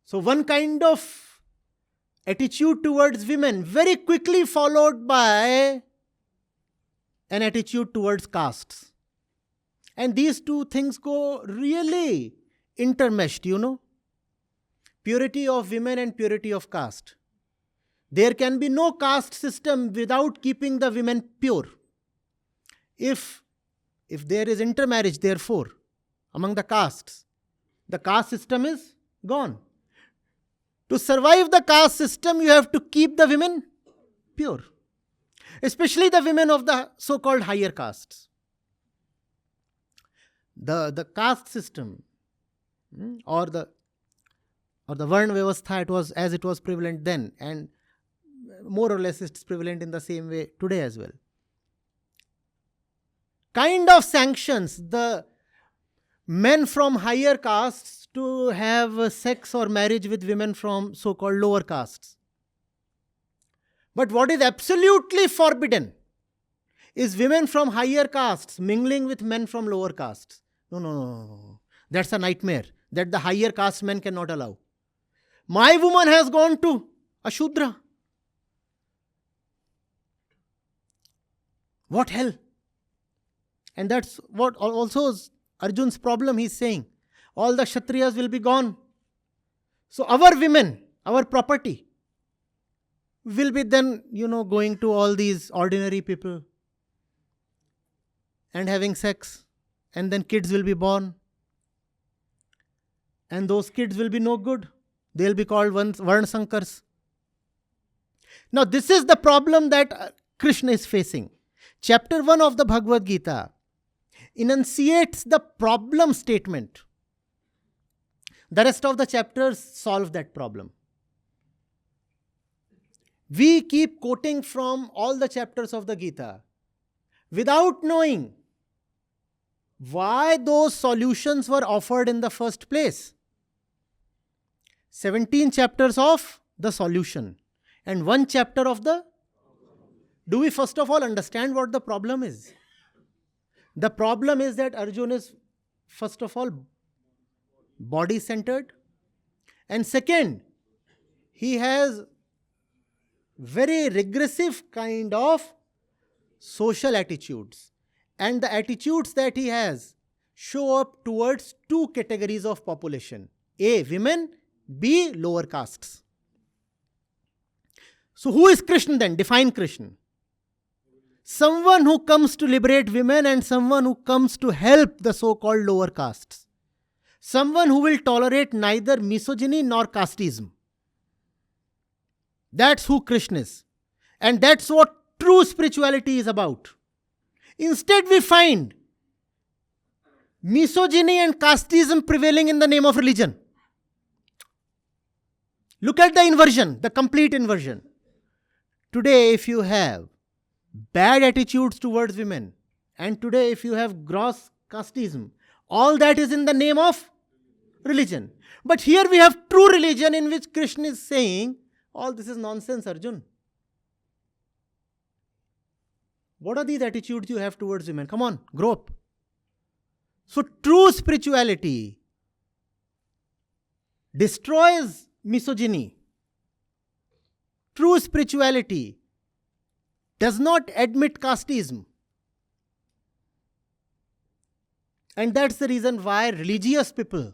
So one kind of attitude towards women very quickly followed by an attitude towards castes. And these two things go really intermeshed, Purity of women and purity of caste. There can be no caste system without keeping the women pure. If there is intermarriage, therefore, among the caste system is gone. To survive the caste system, you have to keep the women pure. Especially the women of the so-called higher castes. The caste system or the Varna Vyavastha, it was prevalent then, and more or less it's prevalent in the same way today as well. Kind of sanctions the men from higher castes to have sex or marriage with women from so-called lower castes. But what is absolutely forbidden is women from higher castes mingling with men from lower castes. No. That's a nightmare that the higher caste men cannot allow. My woman has gone to a Shudra. What hell? And that's what also is Arjun's problem. He's saying all the Kshatriyas will be gone. So our women, our property will be then, going to all these ordinary people and having sex. And then kids will be born. And those kids will be no good. They'll be called Varnasankars. Now this is the problem that Krishna is facing. Chapter 1 of the Bhagavad Gita enunciates the problem statement. The rest of the chapters solve that problem. We keep quoting from all the chapters of the Gita without knowing why those solutions were offered in the first place. 17 chapters of the solution and 1 chapter of the... Do we first of all understand what the problem is? The problem is that Arjun is first of all body centered, and second, he has very regressive kind of social attitudes, and the attitudes that he has show up towards 2 categories of population: A, women; B, lower castes. So who is Krishna then? Define Krishna. Someone who comes to liberate women and someone who comes to help the so-called lower castes. Someone who will tolerate neither misogyny nor casteism. That's who Krishna is. And that's what true spirituality is about. Instead, we find misogyny and casteism prevailing in the name of religion. Look at the inversion, the complete inversion. Today, if you have bad attitudes towards women, and today if you have gross casteism, all that is in the name of religion. But here we have true religion in which Krishna is saying, all this is nonsense, Arjun. What are these attitudes you have towards women? Come on, grow up. So true spirituality destroys misogyny. True spirituality does not admit casteism. And that's the reason why religious people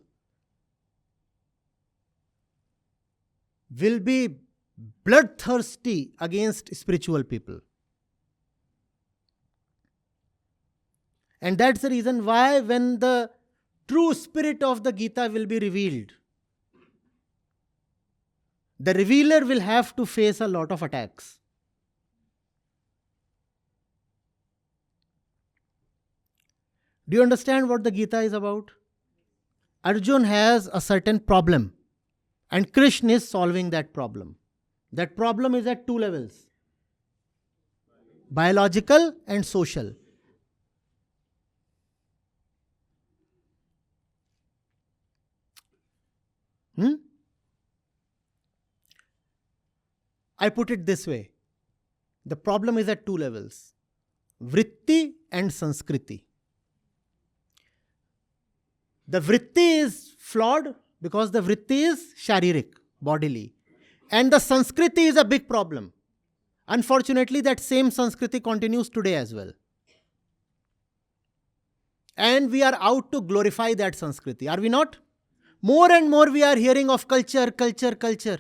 will be bloodthirsty against spiritual people. And that's the reason why when the true spirit of the Gita will be revealed, the revealer will have to face a lot of attacks. Do you understand what the Gita is about? Arjun has a certain problem and Krishna is solving that problem. That problem is at 2 levels: biological and social. I put it this way. The problem is at 2 levels: vritti and sanskriti. The vritti is flawed because the vritti is sharirik, bodily. And the sanskriti is a big problem. Unfortunately, that same sanskriti continues today as well. And we are out to glorify that sanskriti, are we not? More and more we are hearing of culture, culture, culture.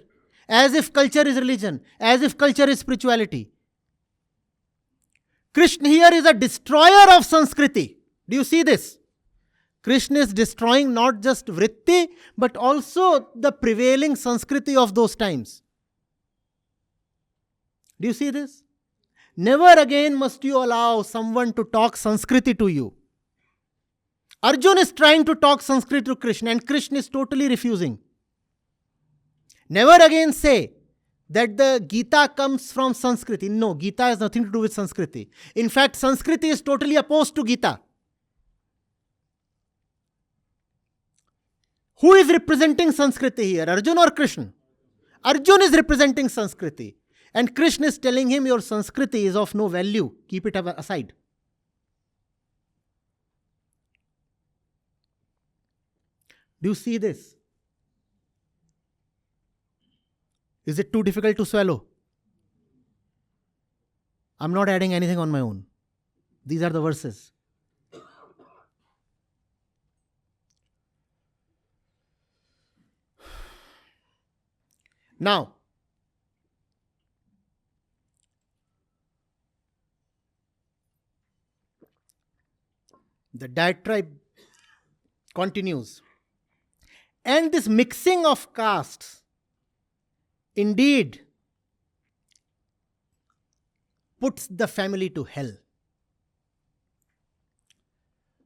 As if culture is religion, as if culture is spirituality. Krishna here is a destroyer of sanskriti. Do you see this? Krishna is destroying not just vritti, but also the prevailing sanskriti of those times. Do you see this? Never again must you allow someone to talk sanskriti to you. Arjun is trying to talk Sanskrit to Krishna and Krishna is totally refusing. Never again say that the Gita comes from Sanskriti. No, Gita has nothing to do with Sanskriti. In fact, Sanskriti is totally opposed to Gita. Who is representing Sanskriti here, Arjun or Krishna? Arjun is representing Sanskriti. And Krishna is telling him your Sanskriti is of no value. Keep it aside. Do you see this? Is it too difficult to swallow? I'm not adding anything on my own. These are the verses. Now, the diatribe continues. And this mixing of castes indeed puts the family to hell.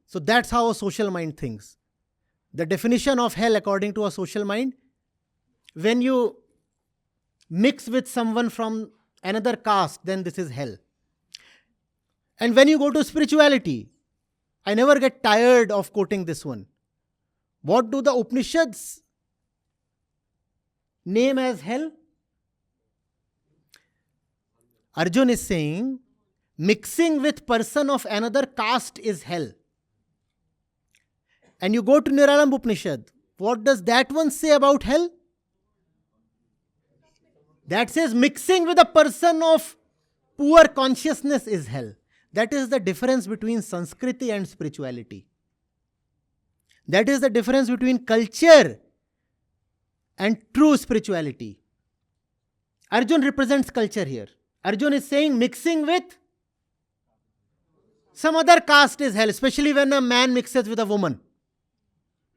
So that's how a social mind thinks. The definition of hell according to a social mind, when you mix with someone from another caste, then this is hell. And when you go to spirituality, I never get tired of quoting this one. What do the Upanishads name as hell? Arjun is saying, mixing with person of another caste is hell. And you go to Niralambha Upanishad. What does that one say about hell? That says mixing with a person of poor consciousness is hell. That is the difference between Sanskriti and spirituality. That is the difference between culture and true spirituality. Arjun represents culture here. Arjun is saying mixing with some other caste is hell, especially when a man mixes with a woman.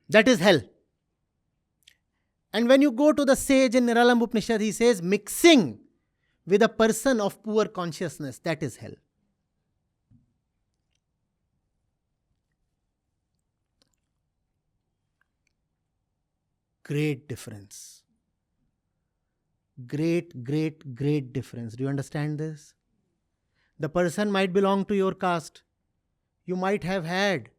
That is hell. And when you go to the sage in Niralambha Upanishad, he says mixing with a person of poor consciousness, that is hell. Great difference. Great difference. Do you understand this? The person might belong to your caste. You might have had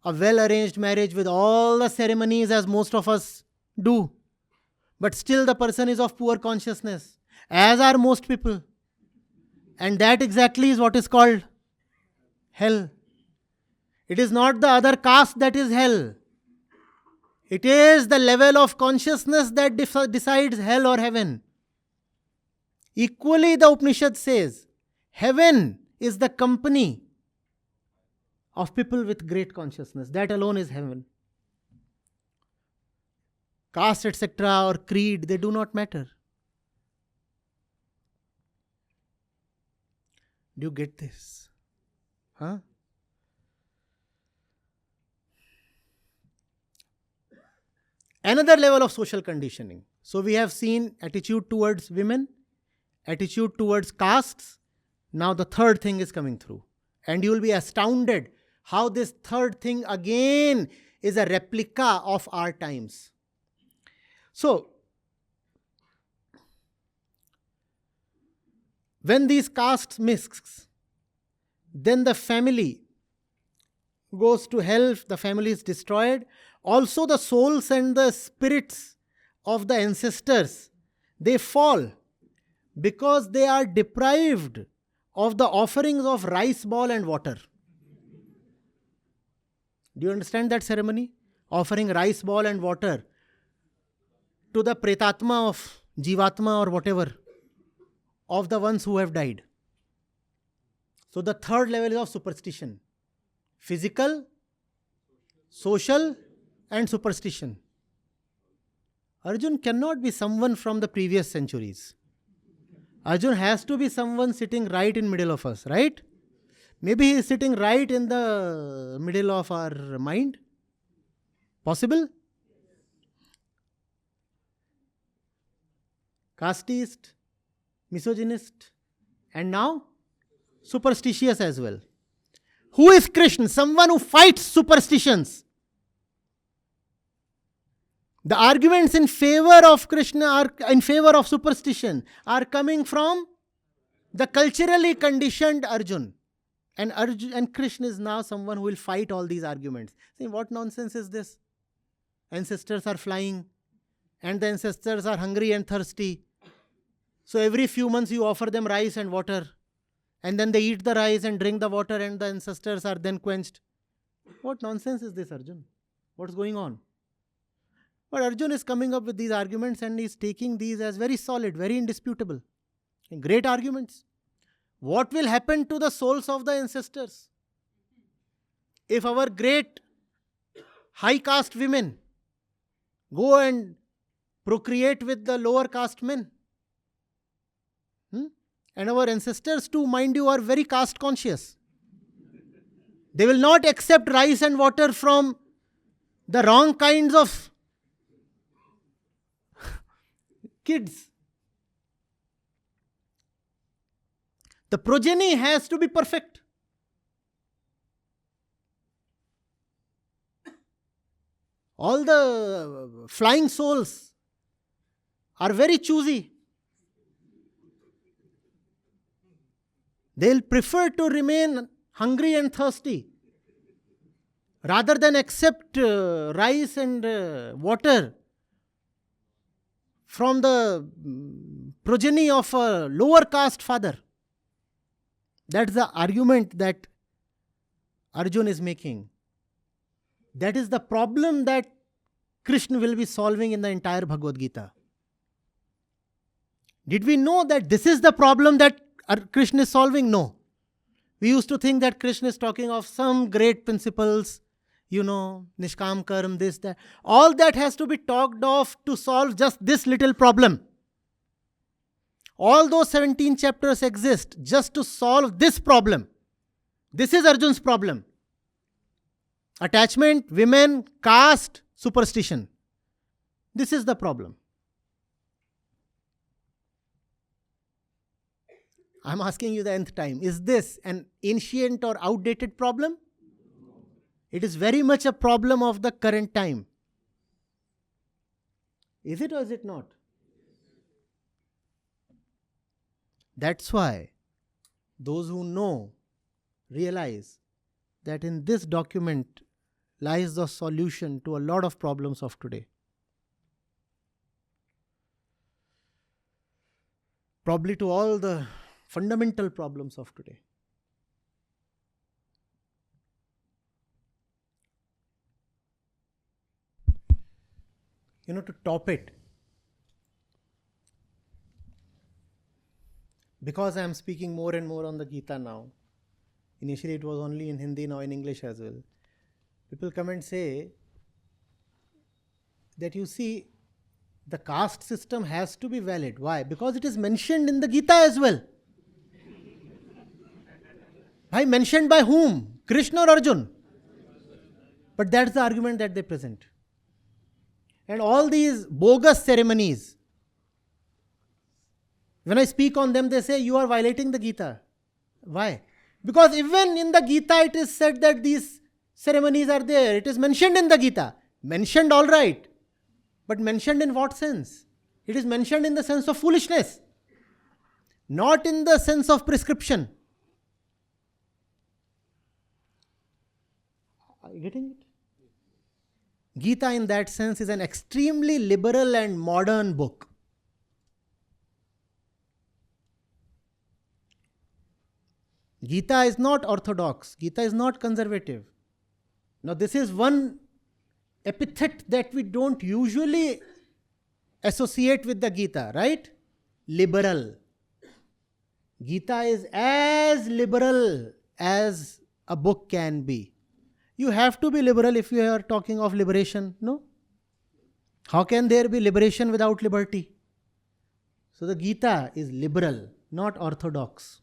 a well-arranged marriage with all the ceremonies as most of us do. But still the person is of poor consciousness, as are most people. And that exactly is what is called hell. It is not the other caste that is hell. It is the level of consciousness that decides hell or heaven. Equally, the Upanishad says, heaven is the company of people with great consciousness. That alone is heaven. Caste, etc., or creed, they do not matter. Do you get this? Huh? Another level of social conditioning. So we have seen attitude towards women, attitude towards castes. Now the third thing is coming through. And you will be astounded how this third thing again is a replica of our times. So, when these castes mix, then the family goes to hell, the family is destroyed. Also the souls and the spirits of the ancestors, they fall because they are deprived of the offerings of rice ball and water. Do you understand that ceremony? Offering rice ball and water to the pretatma of Jivatma or whatever, of the ones who have died. So the third level is of superstition. Physical, social, and superstition. Arjun cannot be someone from the previous centuries. Arjun has to be someone sitting right in middle of us, right? Maybe he is sitting right in the middle of our mind. Possible? Casteist, misogynist, and now superstitious as well. Who is Krishna? Someone who fights superstitions. The arguments in favor of Krishna are in favor of superstition are coming from the culturally conditioned Arjun. And Krishna is now someone who will fight all these arguments. See, what nonsense is this? Ancestors are flying and the ancestors are hungry and thirsty. So every few months you offer them rice and water. And then they eat the rice and drink the water and the ancestors are then quenched. What nonsense is this, Arjun? What's going on? But Arjun is coming up with these arguments and he's taking these as very solid, very indisputable. And great arguments. What will happen to the souls of the ancestors? If our great high caste women go and procreate with the lower caste men. And our ancestors too, mind you, are very caste conscious. They will not accept rice and water from the wrong kinds of kids. The progeny has to be perfect. All the flying souls are very choosy. They'll prefer to remain hungry and thirsty rather than accept rice and water from the progeny of a lower caste father. That's the argument that Arjun is making. That is the problem that Krishna will be solving in the entire Bhagavad Gita. Did we know that this is the problem that Krishna is solving? No. We used to think that Krishna is talking of some great principles, Nishkam Karm, this, that. All that has to be talked of to solve just this little problem. All those 17 chapters exist just to solve this problem. This is Arjun's problem. Attachment, women, caste, superstition. This is the problem. I'm asking you the nth time. Is this an ancient or outdated problem? It is very much a problem of the current time. Is it or is it not? That's why those who know realize that in this document lies the solution to a lot of problems of today. Probably to all the fundamental problems of today. To top it, because I am speaking more and more on the Gita now, initially it was only in Hindi, now in English as well, people come and say that the caste system has to be valid. Why? Because it is mentioned in the Gita as well. Why? Mentioned by whom? Krishna or Arjun? But that's the argument that they present. And all these bogus ceremonies, when I speak on them, they say you are violating the Gita. Why? Because even in the Gita it is said that these ceremonies are there. It is mentioned in the Gita. Mentioned, all right. But mentioned in what sense? It is mentioned in the sense of foolishness, not in the sense of prescription. Are you getting it? Gita in that sense is an extremely liberal and modern book. Gita is not orthodox. Gita is not conservative. Now this is one epithet that we don't usually associate with the Gita, right? Liberal. Gita is as liberal as a book can be. You have to be liberal if you are talking of liberation, no? How can there be liberation without liberty? So the Gita is liberal, not orthodox.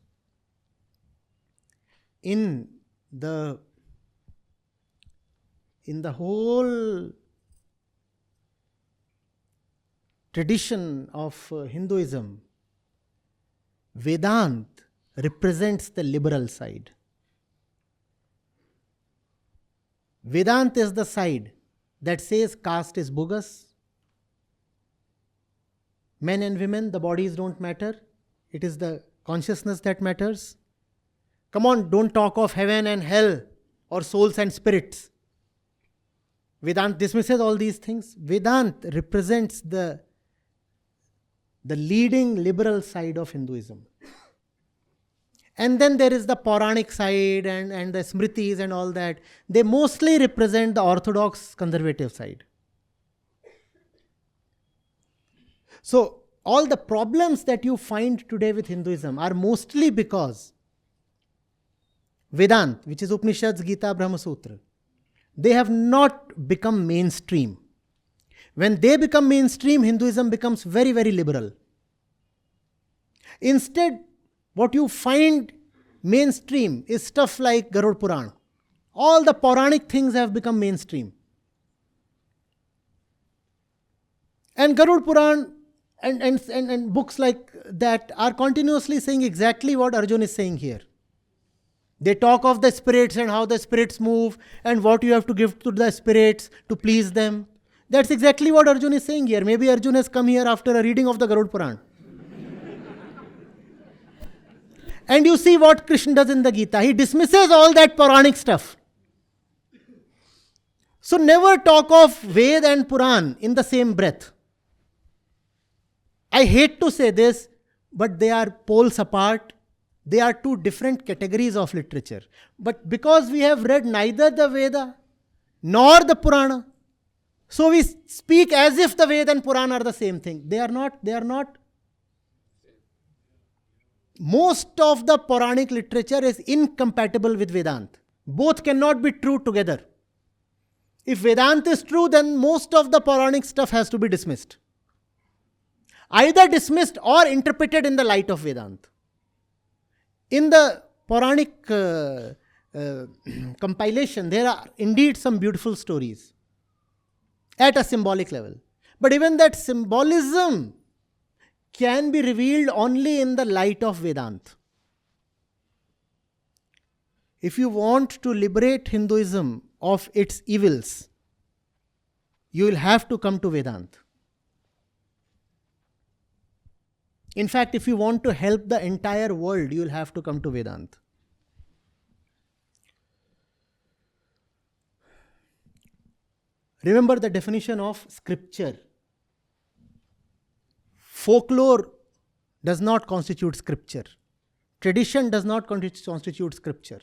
In the whole tradition of Hinduism, Vedant represents the liberal side. Vedant is the side that says caste is bogus. Men and women, the bodies don't matter. It is the consciousness that matters. Come on, don't talk of heaven and hell or souls and spirits. Vedant dismisses all these things. Vedant represents the leading liberal side of Hinduism. And then there is the Puranic side and the Smritis and all that. They mostly represent the orthodox conservative side. So all the problems that you find today with Hinduism are mostly because Vedant, which is Upanishads, Gita, Brahma Sutra, they have not become mainstream. When they become mainstream, Hinduism becomes very, very liberal. Instead, what you find mainstream is stuff like Garud Puran. All the Puranic things have become mainstream. And Garud Puran and books like that are continuously saying exactly what Arjun is saying here. They talk of the spirits and how the spirits move and what you have to give to the spirits to please them. That's exactly what Arjun is saying here. Maybe Arjun has come here after a reading of the Garud Puran. And you see what Krishna does in the Gita. He dismisses all that Puranic stuff. So never talk of Ved and Puran in the same breath. I hate to say this, but they are poles apart. They are two different categories of literature. But because we have read neither the Veda nor the Purana, so we speak as if the Veda and Purana are the same thing. They are not. They are not. Most of the Puranic literature is incompatible with Vedant. Both cannot be true together. If Vedanta is true, then most of the Puranic stuff has to be dismissed. Either dismissed or interpreted in the light of Vedanta. In the Puranic compilation, there are indeed some beautiful stories at a symbolic level. But even that symbolism can be revealed only in the light of Vedanta. If you want to liberate Hinduism of its evils, you will have to come to Vedanta. In fact, if you want to help the entire world, you will have to come to Vedanta. Remember the definition of scripture. Folklore does not constitute scripture. Tradition does not constitute scripture.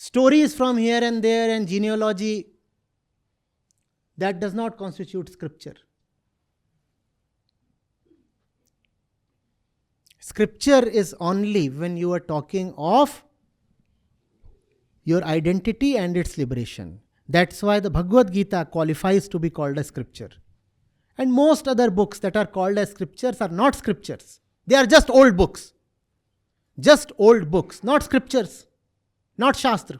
Stories from here and there and genealogy, that does not constitute scripture. Scripture is only when you are talking of your identity and its liberation. That's why the Bhagavad Gita qualifies to be called a scripture. And most other books that are called as scriptures are not scriptures. They are just old books. Just old books, not scriptures, not Shastra.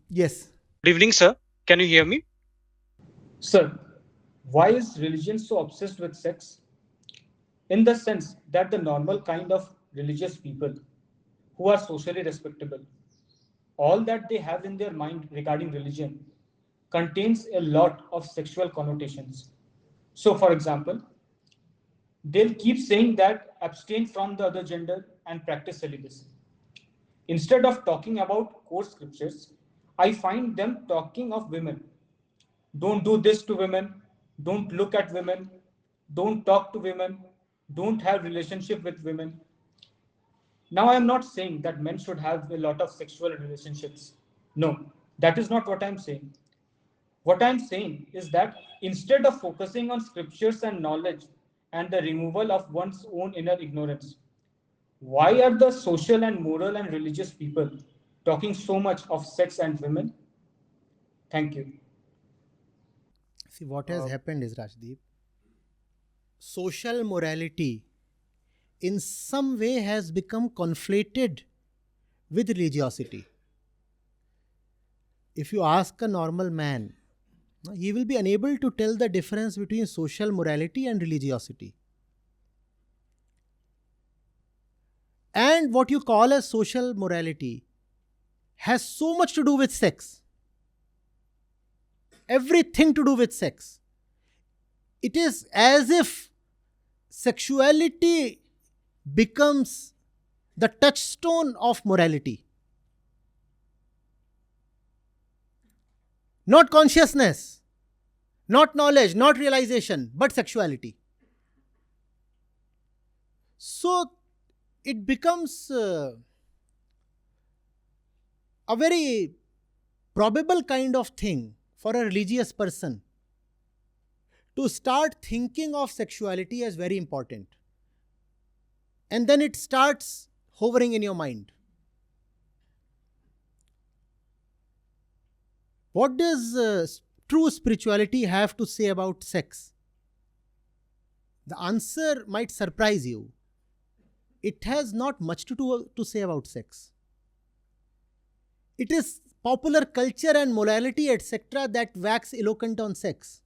Yes. Good evening, sir. Can you hear me? Sir, why is religion so obsessed with sex? In the sense that the normal kind of religious people who are socially respectable, all that they have in their mind regarding religion contains a lot of sexual connotations. So, for example, they'll keep saying that abstain from the other gender and practice celibacy. Instead of talking about core scriptures, I find them talking of women. Don't do this to women, don't look at women, don't talk to women, don't have relationship with women. Now I am not saying that men should have a lot of sexual relationships. No, that is not what I am saying. What I am saying is that instead of focusing on scriptures and knowledge and the removal of one's own inner ignorance, why are the social and moral and religious people talking so much of sex and women? Thank you. See, what has happened is, Rajdeep, social morality in some way has become conflated with religiosity. If you ask a normal man, he will be unable to tell the difference between social morality and religiosity. And what you call as social morality has so much to do with sex. Everything to do with sex. It is as if sexuality becomes the touchstone of morality. Not consciousness, not knowledge, not realization, but sexuality. So it becomes a very probable kind of thing for a religious person to start thinking of sexuality as very important. And then it starts hovering in your mind. What does true spirituality have to say about sex? The answer might surprise you. It has not much to say about sex. It is popular culture and morality, etc., that wax eloquent on sex.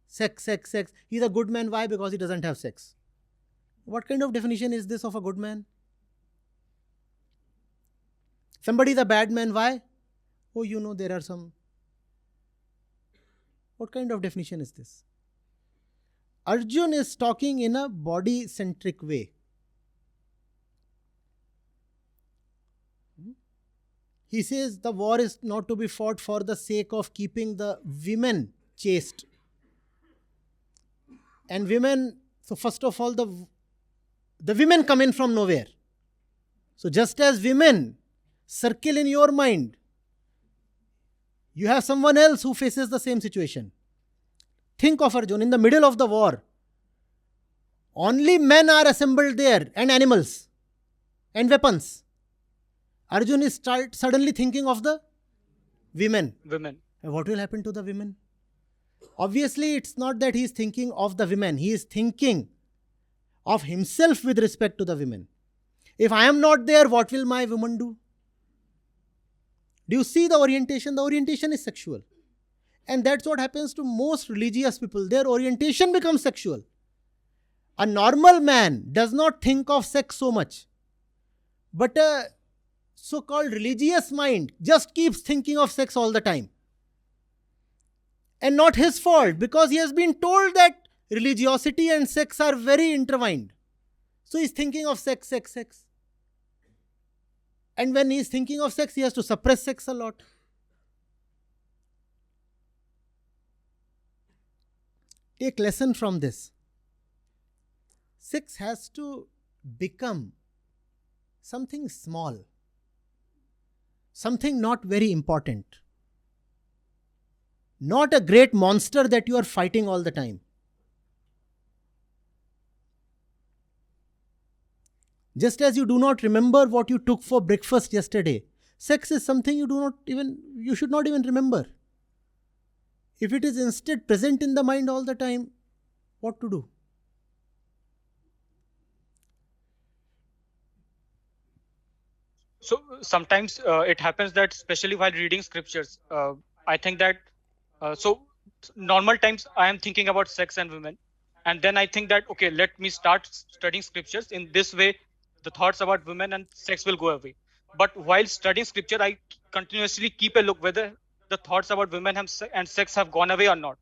Sex, sex, sex. He's a good man. Why? Because he doesn't have sex. What kind of definition is this of a good man? Somebody is a bad man. Why? Oh, there are some. What kind of definition is this? Arjun is talking in a body-centric way. He says the war is not to be fought for the sake of keeping the women chaste. And women, so first of all, the women come in from nowhere. So just as women circle in your mind, you have someone else who faces the same situation. Think of Arjun in the middle of the war. Only men are assembled there and animals and weapons. Arjun is suddenly thinking of the women. Women. And what will happen to the women? Obviously, it's not that he is thinking of the women. He is thinking of himself with respect to the women. If I am not there, what will my woman do? Do you see the orientation? The orientation is sexual. And that's what happens to most religious people. Their orientation becomes sexual. A normal man does not think of sex so much. But a so-called religious mind just keeps thinking of sex all the time. And not his fault, because he has been told that religiosity and sex are very intertwined. So he's thinking of sex, sex, sex. And when he's thinking of sex, he has to suppress sex a lot. Take lesson from this. Sex has to become something small, something not very important, not a great monster that you are fighting all the time. Just as you do not remember what you took for breakfast yesterday, sex is something you should not even remember. If it is instead present in the mind all the time, what to do? So sometimes it happens that, especially while reading scriptures, I think that so normal times I am thinking about sex and women, and then I think that, okay, let me start studying scriptures. In this way, the thoughts about women and sex will go away. But while studying scripture, I continuously keep a look whether the thoughts about women and sex have gone away or not.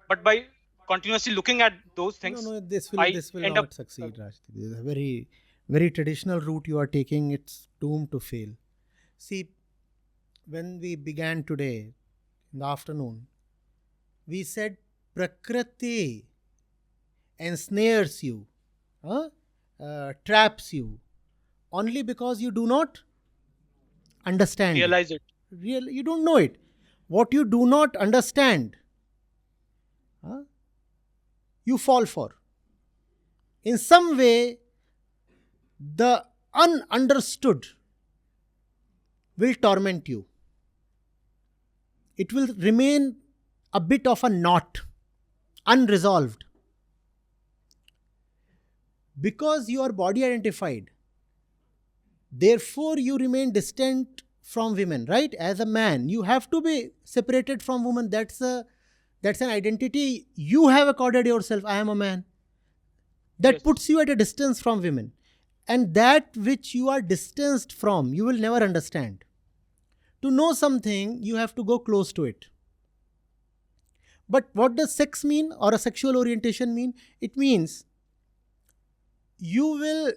But by continuously looking at those things, No, this will end not up succeed, Raj. This is a very, very traditional route you are taking. It's doomed to fail. See, when we began today in the afternoon, we said Prakriti ensnares you, traps you, only because you do not understand. realize it. You don't know it. What you do not understand, you fall for. In some way, the ununderstood will torment you. It will remain a bit of a knot, unresolved. Because you are body identified, therefore you remain distant from women, right? As a man, you have to be separated from women. That's an identity you have accorded yourself. I am a man. That Yes. puts you at a distance from women. And that which you are distanced from, you will never understand. To know something, you have to go close to it. But what does sex mean, or a sexual orientation mean? It means you will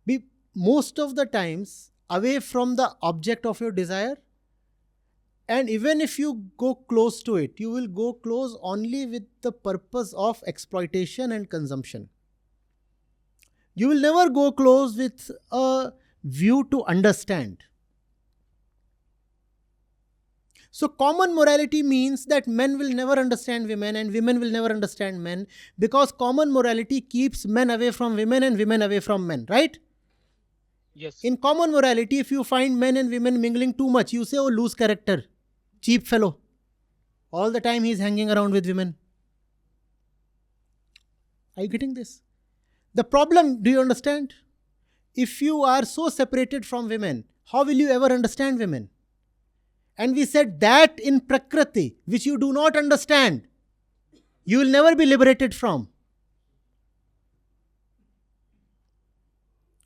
be most of the times away from the object of your desire. And even if you go close to it, you will go close only with the purpose of exploitation and consumption. You will never go close with a view to understand. So common morality means that men will never understand women and women will never understand men, because common morality keeps men away from women and women away from men, right? Yes. In common morality, if you find men and women mingling too much, you say, oh, loose character, cheap fellow. All the time he's hanging around with women. Are you getting this? The problem, do you understand? If you are so separated from women, how will you ever understand women? And we said that in Prakriti, which you do not understand, you will never be liberated from.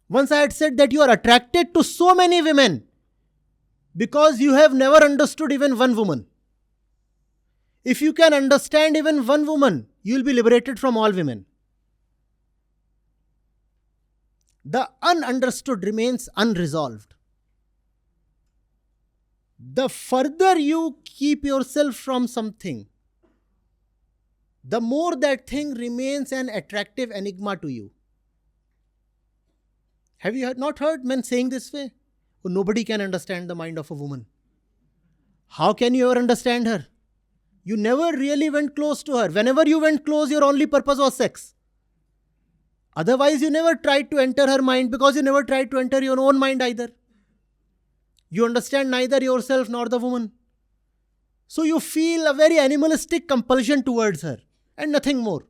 Once I had said that you are attracted to so many women because you have never understood even one woman. If you can understand even one woman, you will be liberated from all women. The ununderstood remains unresolved. The further you keep yourself from something, the more that thing remains an attractive enigma to you. Have you not heard men saying this way? Oh, nobody can understand the mind of a woman. How can you ever understand her? You never really went close to her. Whenever you went close, your only purpose was sex. Otherwise, you never tried to enter her mind because you never tried to enter your own mind either. You understand neither yourself nor the woman. So you feel a very animalistic compulsion towards her and nothing more.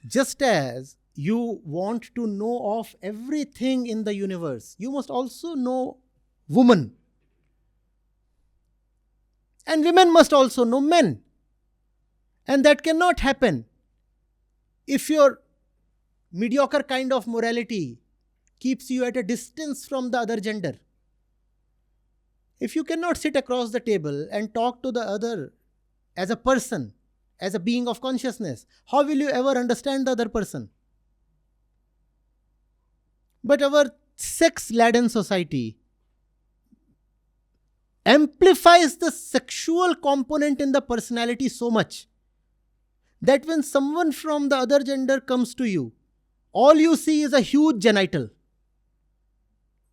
Just as you want to know of everything in the universe, you must also know woman. And women must also know men. And that cannot happen if your mediocre kind of morality keeps you at a distance from the other gender. If you cannot sit across the table and talk to the other as a person, as a being of consciousness, how will you ever understand the other person? But our sex-laden society amplifies the sexual component in the personality so much that when someone from the other gender comes to you, all you see is a huge genital.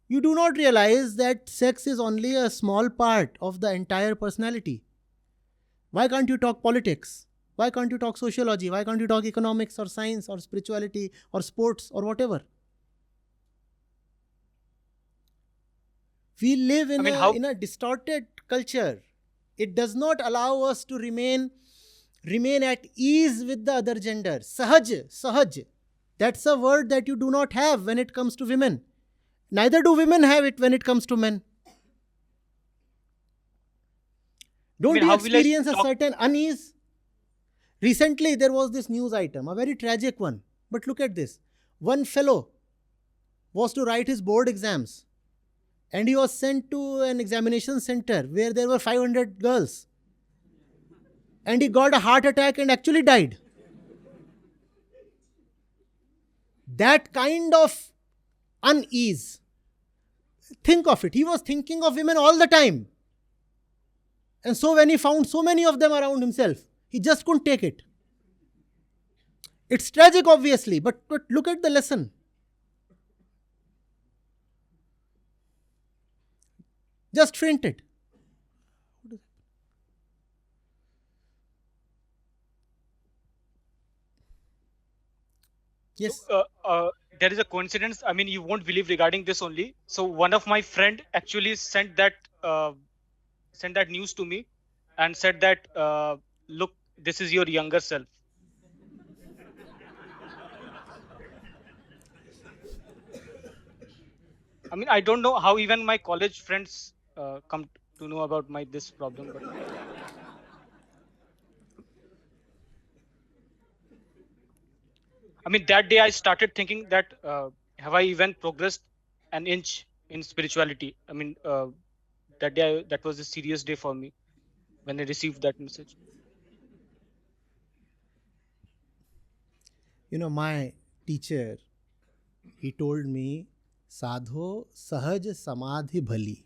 You do not realize that sex is only a small part of the entire personality. Why can't you talk politics? Why can't you talk sociology? Why can't you talk economics or science or spirituality or sports or whatever? We live in a distorted culture. It does not allow us to remain at ease with the other gender. Sahaj. That's a word that you do not have when it comes to women. Neither do women have it when it comes to men. Don't you experience a certain unease? Recently, there was this news item, a very tragic one. But look at this. One fellow was to write his board exams. And he was sent to an examination center where there were 500 girls. And he got a heart attack and actually died. That kind of unease. Think of it. He was thinking of women all the time. And so when he found so many of them around himself, he just couldn't take it. It's tragic, obviously, but look at the lesson. Just fainted. Yes. There is a coincidence. I mean, you won't believe regarding this only. So one of my friend actually sent that news to me and said that, look, this is your younger self. I mean, I don't know how even my college friends come to know about this problem. But I mean, that day I started thinking that have I even progressed an inch in spirituality? I mean, that day that was a serious day for me when I received that message. You know, my teacher, he told me, Sadho sahaj samadhi bhali.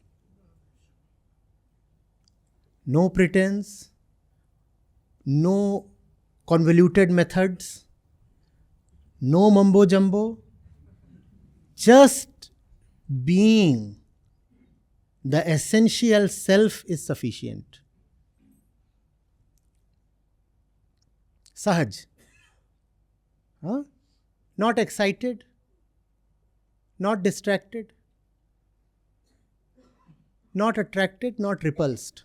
No pretense, no convoluted methods, no mumbo jumbo, just being the essential self is sufficient. Sahaj. Not excited, not distracted, not attracted, not repulsed.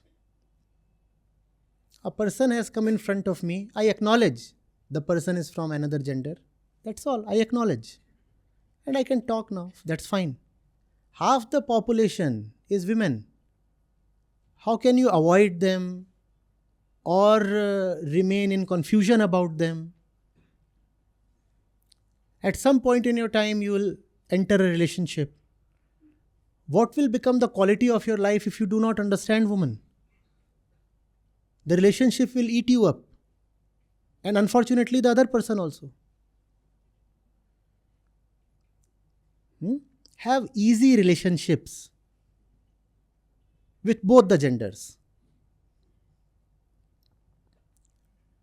A person has come in front of me. I acknowledge the person is from another gender. That's all. I acknowledge. And I can talk now. That's fine. Half the population is women. How can you avoid them or remain in confusion about them? At some point in your time, you will enter a relationship. What will become the quality of your life if you do not understand women? The relationship will eat you up. And unfortunately, the other person also. have easy relationships with both the genders.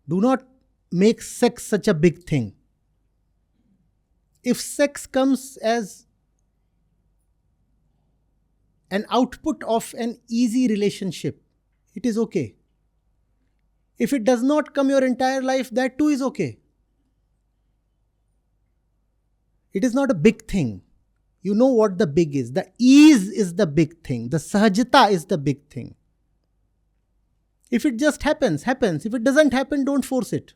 Do not make sex such a big thing. If sex comes as an output of an easy relationship, it is okay. If it does not come your entire life, that too is okay. It is not a big thing. You know what the big is. The ease is the big thing. The sahajata is the big thing. If it just happens, happens. If it doesn't happen, don't force it.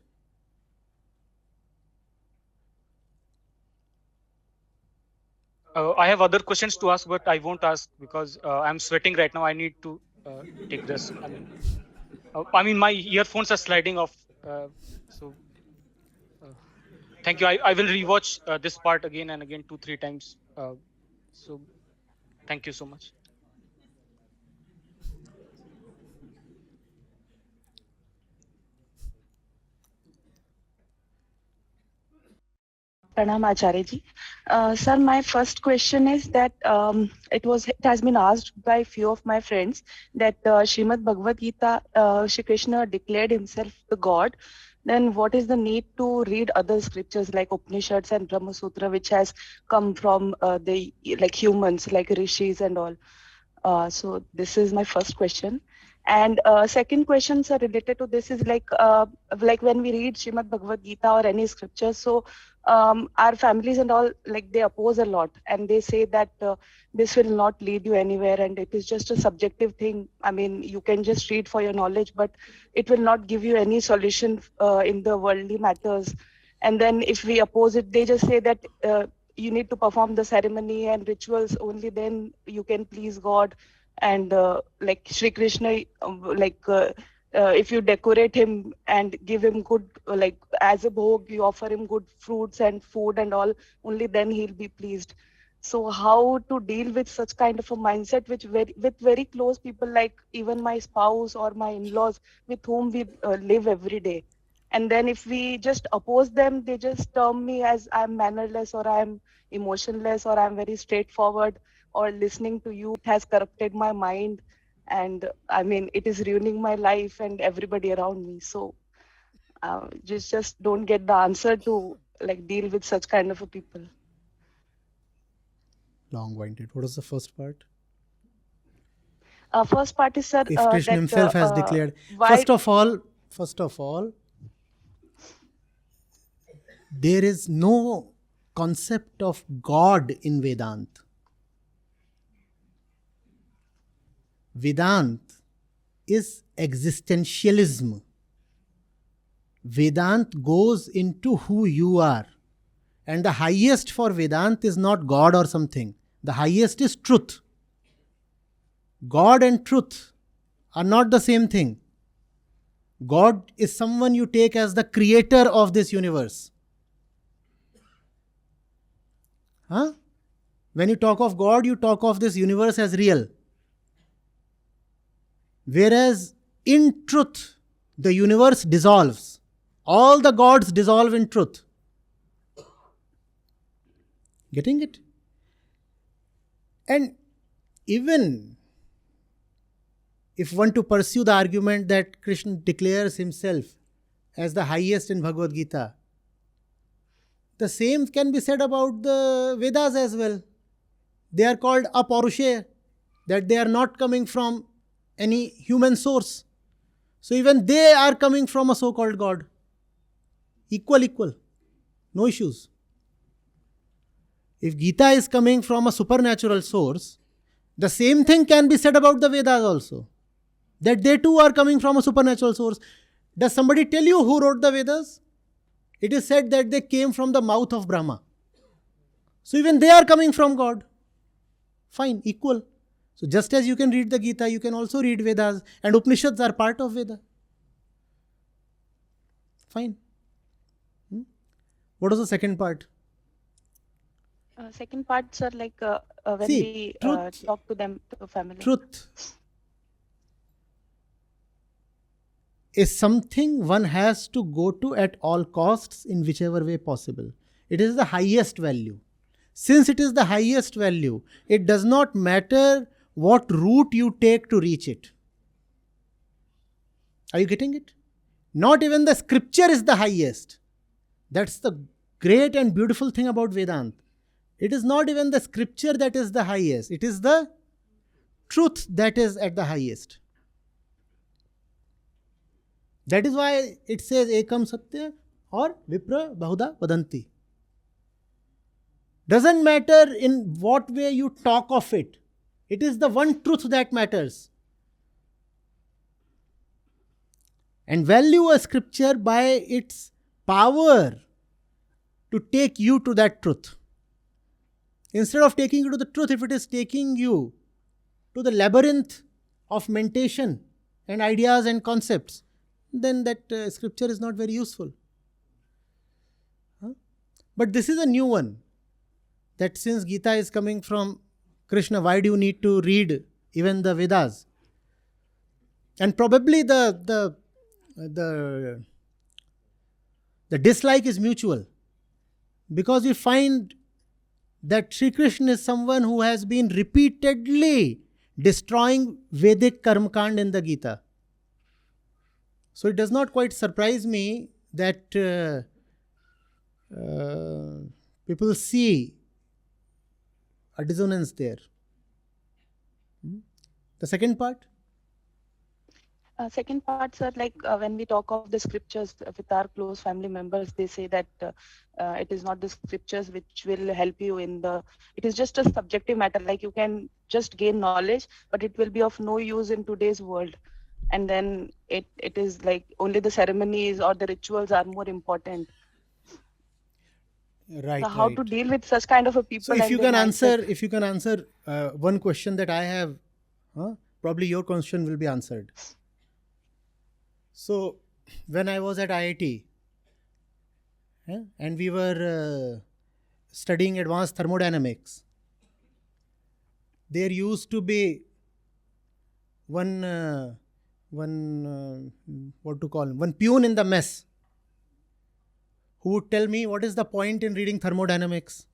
I have other questions to ask, but I won't ask because I'm sweating right now. I need to take this. I mean, my earphones are sliding off. So, thank you. I will rewatch this part again and again 2-3 times. So, thank you so much. Pranam Acharya ji. Sir, my first question is that it has been asked by few of my friends that Srimad Bhagavad Gita, Shri Krishna declared himself the God. Then what is the need to read other scriptures like Upanishads and Brahma Sutra, which has come from the humans like rishis and all? So this is my first question. And second question, sir, related to this is like when we read Srimad Bhagavad Gita or any scripture, so our families and all, like they oppose a lot and they say that this will not lead you anywhere and it is just a subjective thing. I mean, you can just read for your knowledge, but it will not give you any solution in the worldly matters. And then if we oppose it, they just say that you need to perform the ceremony and rituals, only then you can please God. And like Shri Krishna, if you decorate him and give him good, like as a bhog, you offer him good fruits and food and all, only then he'll be pleased. So how to deal with such kind of a mindset, which with very close people, like even my spouse or my in-laws with whom we live every day. And then if we just oppose them, they just term me as I'm mannerless or I'm emotionless or I'm very straightforward, or listening to you has corrupted my mind, and I mean it is ruining my life and everybody around me. So just don't get the answer to like deal with such kind of a people. Long-winded. What was the first part? First part is, sir, If Krishna that, himself has declared. why... First of all, there is no concept of God in Vedant. Vedant is existentialism. Vedant goes into who you are. And the highest for Vedant is not God or something. The highest is truth. God and truth are not the same thing. God is someone you take as the creator of this universe. When you talk of God, you talk of this universe as real. Whereas in truth, the universe dissolves. All the gods dissolve in truth. Getting it? And even if one to pursue the argument that Krishna declares himself as the highest in Bhagavad Gita, the same can be said about the Vedas as well. They are called aparusheya, that they are not coming from any human source. So even they are coming from a so-called God. Equal. No issues. If Gita is coming from a supernatural source, the same thing can be said about the Vedas also. That they too are coming from a supernatural source. Does somebody tell you who wrote the Vedas? It is said that they came from the mouth of Brahma. So even they are coming from God. Fine, equal. So just as you can read the Gita, you can also read Vedas, and Upanishads are part of Veda. Fine. What was the second part? Second part, sir, like when we talk to them, to family. Truth is something one has to go to at all costs in whichever way possible. It is the highest value. Since it is the highest value, it does not matter what route you take to reach it. Are you getting it? Not even the scripture is the highest. That's the great and beautiful thing about Vedant. It is not even the scripture that is the highest. It is the truth that is at the highest. That is why it says Ekam Satya or Vipra Bahuda Vadanti. Doesn't matter in what way you talk of it. It is the one truth that matters. And value a scripture by its power to take you to that truth. Instead of taking you to the truth, if it is taking you to the labyrinth of mentation and ideas and concepts, then that scripture is not very useful. But this is a new one. That since Gita is coming from Krishna, why do you need to read even the Vedas? And probably the dislike is mutual, because we find that Sri Krishna is someone who has been repeatedly destroying Vedic Karmakand in the Gita. So it does not quite surprise me that people see a dissonance there. The second part? Second part, sir, like when we talk of the scriptures with our close family members, they say that it is not the scriptures which will help you in the, it is just a subjective matter, like you can just gain knowledge, but it will be of no use in today's world. And then it is like only the ceremonies or the rituals are more important. Right. So how to deal with such kind of a people? So if you can answer one question that I have, probably your question will be answered. So when I was at IIT and we were studying advanced thermodynamics, there used to be one peon in the mess who would tell me, what is the point in reading thermodynamics?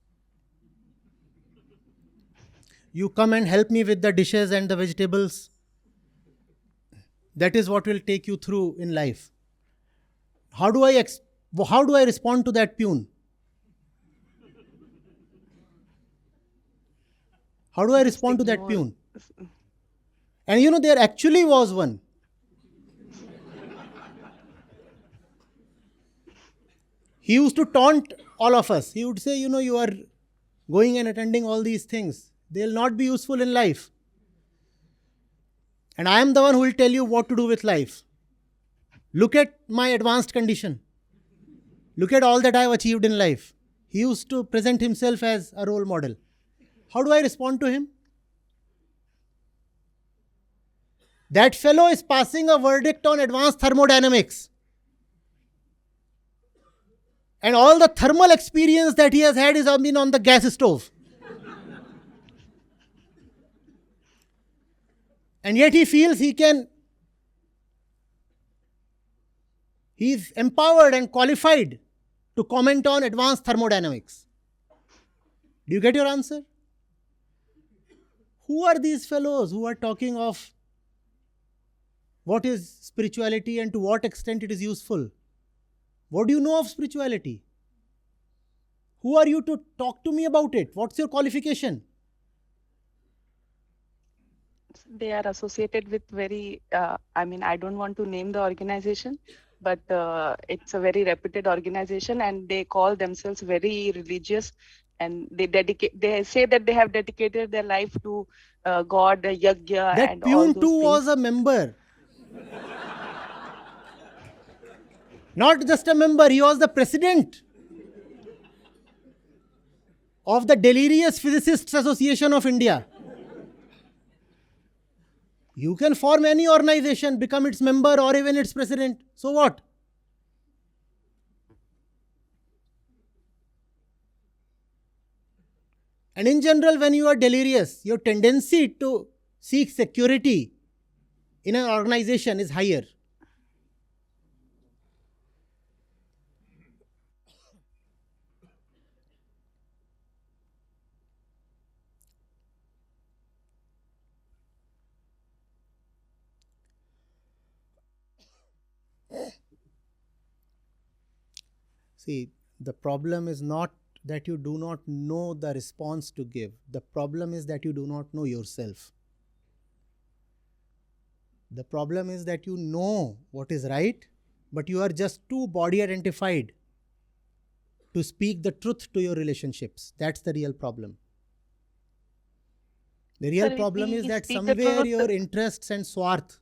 You come and help me with the dishes and the vegetables. That is what will take you through in life. How do I respond to that peon? How do I respond to that peon? And there actually was one. He used to taunt all of us. He would say, you are going and attending all these things. They will not be useful in life. And I am the one who will tell you what to do with life. Look at my advanced condition. Look at all that I have achieved in life. He used to present himself as a role model. How do I respond to him? That fellow is passing a verdict on advanced thermodynamics. And all the thermal experience that he has had is been on the gas stove. And yet he feels he is empowered and qualified to comment on advanced thermodynamics. Do you get your answer? Who are these fellows who are talking of what is spirituality and to what extent it is useful? What do you know of spirituality? Who are you to talk to me about it? What's your qualification? They are associated with very, I don't want to name the organization, but it's a very reputed organization and they call themselves very religious, and they say that they have dedicated their life to God, Yajna, that and all those too things. was a member. Not just a member, he was the president of the Delirious Physicists Association of India. You can form any organization, become its member or even its president. So what? And in general, when you are delirious, your tendency to seek security in an organization is higher. See, the problem is not that you do not know the response to give. The problem is that you do not know yourself. The problem is that you know what is right, but you are just too body identified to speak the truth to your relationships. That's the real problem. The real problem is that somewhere your interests and swarth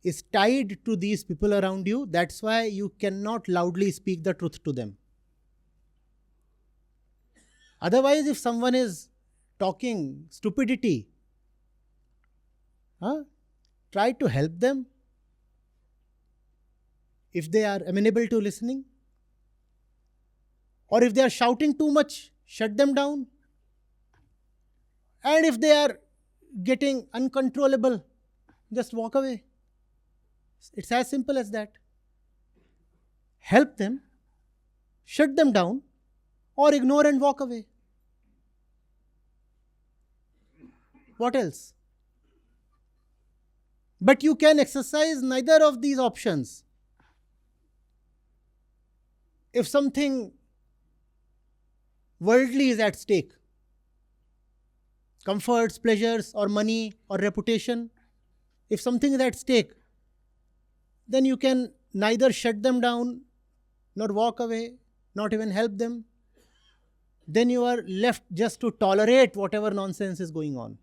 is tied to these people around you. That's why you cannot loudly speak the truth to them. Otherwise, if someone is talking stupidity, try to help them. If they are amenable to listening, or if they are shouting too much, shut them down. And if they are getting uncontrollable, just walk away. It's as simple as that. Help them, shut them down, or ignore and walk away. What else? But you can exercise neither of these options. If something worldly is at stake, comforts, pleasures, or money, or reputation, if something is at stake, then you can neither shut them down, nor walk away, not even help them. Then you are left just to tolerate whatever nonsense is going on.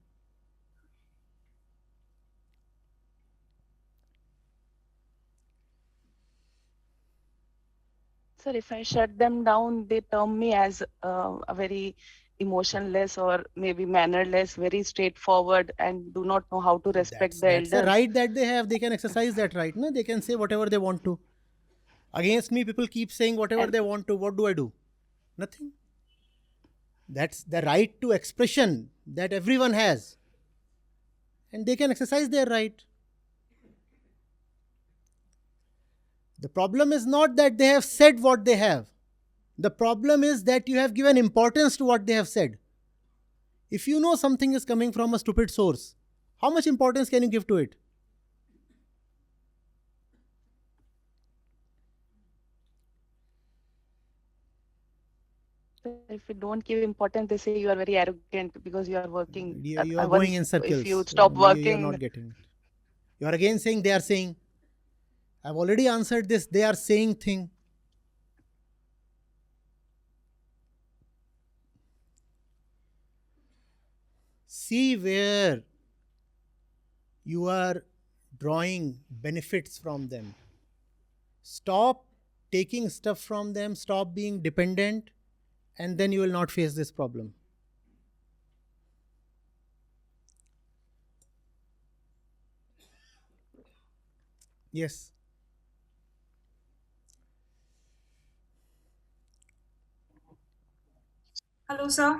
Sir, if I shut them down, they term me as a very emotionless or maybe mannerless, very straightforward, and do not know how to respect the elders. That's the right that they have. They can exercise that right. No? They can say whatever they want to. Against me, people keep saying whatever they want to. What do I do? Nothing. That's the right to expression that everyone has. And they can exercise their right. The problem is not that they have said what they have. The problem is that you have given importance to what they have said. If you know something is coming from a stupid source, how much importance can you give to it? If you don't give importance, they say you are very arrogant because you are working. You are going in circles. If you stop working, you are not getting it. You are again saying, they are saying. I've already answered this. They are saying thing. See where you are drawing benefits from them. Stop taking stuff from them. Stop being dependent. And then you will not face this problem. Yes. Hello, sir.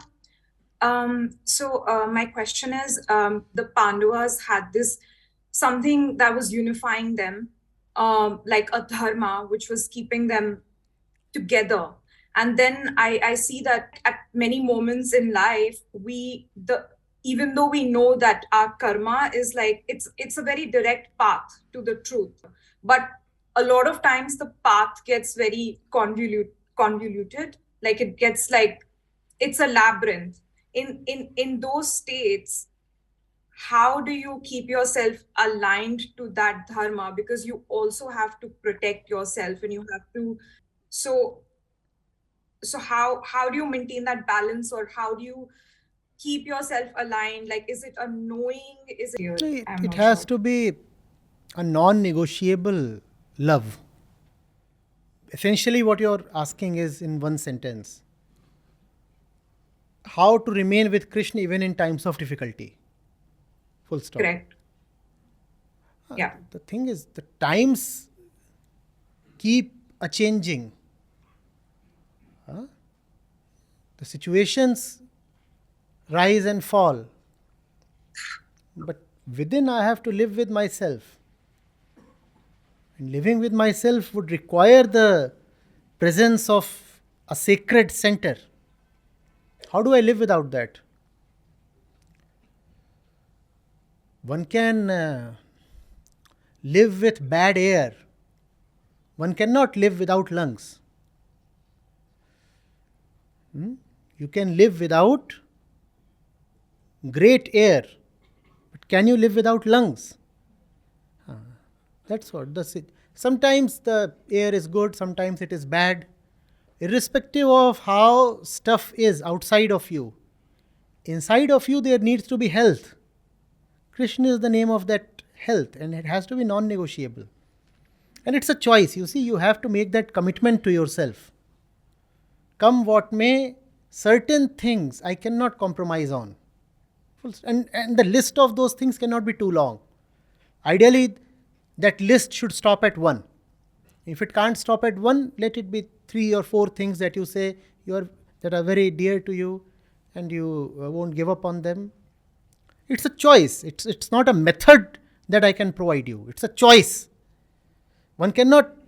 My question is, the Pandavas had this something that was unifying them, like a dharma, which was keeping them together. And then I see that at many moments in life, even though we know that our karma is like, it's a very direct path to the truth, but a lot of times the path gets very convoluted, like it gets like, it's a labyrinth. In those states, how do you keep yourself aligned to that dharma? Because you also have to protect yourself, and you have to, so how do you maintain that balance, or how do you keep yourself aligned? Like, is it a knowing? Is it? It has to be a non-negotiable love. Essentially, what you're asking is in one sentence: how to remain with Krishna even in times of difficulty. Full stop. Correct. Yeah. The thing is, the times keep a-changing. The situations rise and fall. But within, I have to live with myself. And living with myself would require the presence of a sacred center. How do I live without that? One can live with bad air. One cannot live without lungs. You can live without great air, but can you live without lungs? That's what. Sometimes the air is good, sometimes it is bad. Irrespective of how stuff is outside of you, inside of you there needs to be health. Krishna is the name of that health, and it has to be non-negotiable. And it's a choice. You see, you have to make that commitment to yourself. Come what may, certain things I cannot compromise on. And the list of those things cannot be too long. Ideally, that list should stop at one. If it can't stop at one, let it be 3 or 4 things that you say that are very dear to you, and you won't give up on them. It's a choice. It's not a method that I can provide you. It's a choice. One cannot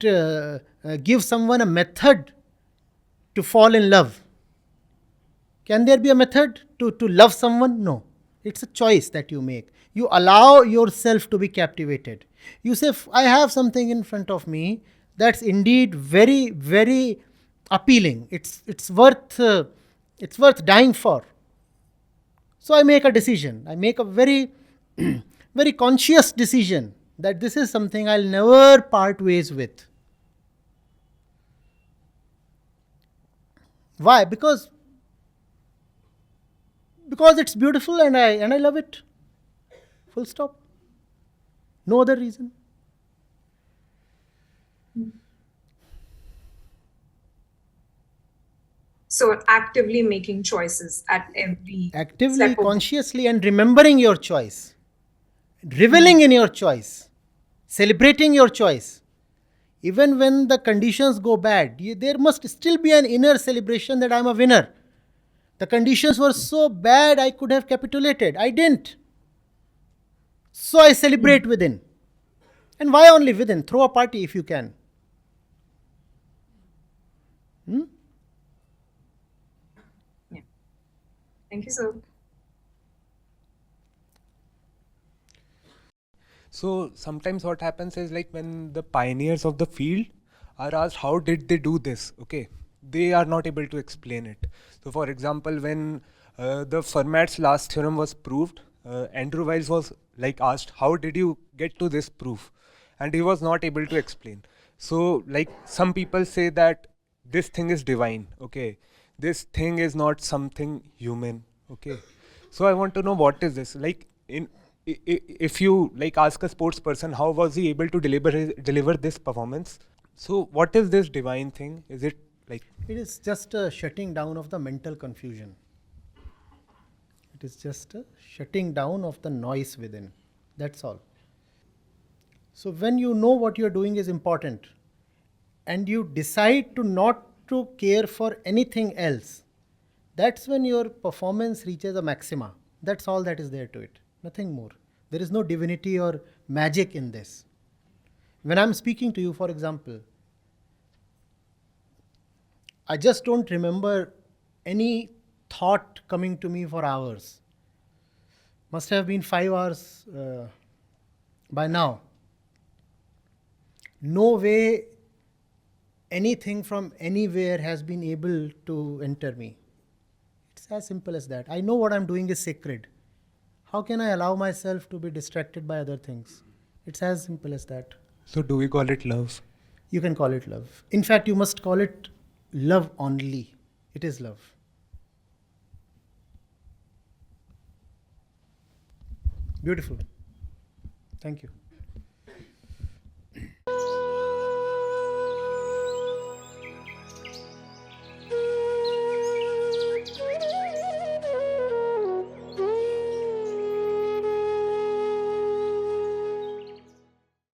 give someone a method to fall in love. Can there be a method to love someone? No. It's a choice that you make. You allow yourself to be captivated. You say, I have something in front of me that's indeed very, very appealing. It's worth dying for. So I make a decision. I make a very, very conscious decision that this is something I'll never part ways with. Why? Because it's beautiful and I love it. Full stop. No other reason. So actively making choices at every Actively, step of- consciously, and remembering your choice. Reveling in your choice. Celebrating your choice. Even when the conditions go bad, there must still be an inner celebration that I'm a winner. The conditions were so bad I could have capitulated. I didn't. So I celebrate within. And why only within? Throw a party if you can. Yeah. Thank you, sir. So sometimes what happens is, like, when the pioneers of the field are asked how did they do this, okay, they are not able to explain it. So for example, when the Fermat's last theorem was proved, Andrew Wiles was like asked, how did you get to this proof? And he was not able to explain. So like some people say that this thing is divine, okay, this thing is not something human, okay. So I want to know, what is this? Like, if you like ask a sports person, how was he able to deliver this performance? So what is this divine thing? Is it like... It is just a shutting down of the mental confusion. It is just a shutting down of the noise within. That's all. So when you know what you are doing is important, and you decide to not to care for anything else, that's when your performance reaches a maxima. That's all that is there to it. Nothing more. There is no divinity or magic in this. When I'm speaking to you, for example, I just don't remember any thought coming to me for hours. Must have been 5 hours by now. No way anything from anywhere has been able to enter me. It's as simple as that. I know what I'm doing is sacred. How can I allow myself to be distracted by other things? It's as simple as that. So do we call it love? You can call it love. In fact, you must call it love only. It is love. Beautiful. Thank you.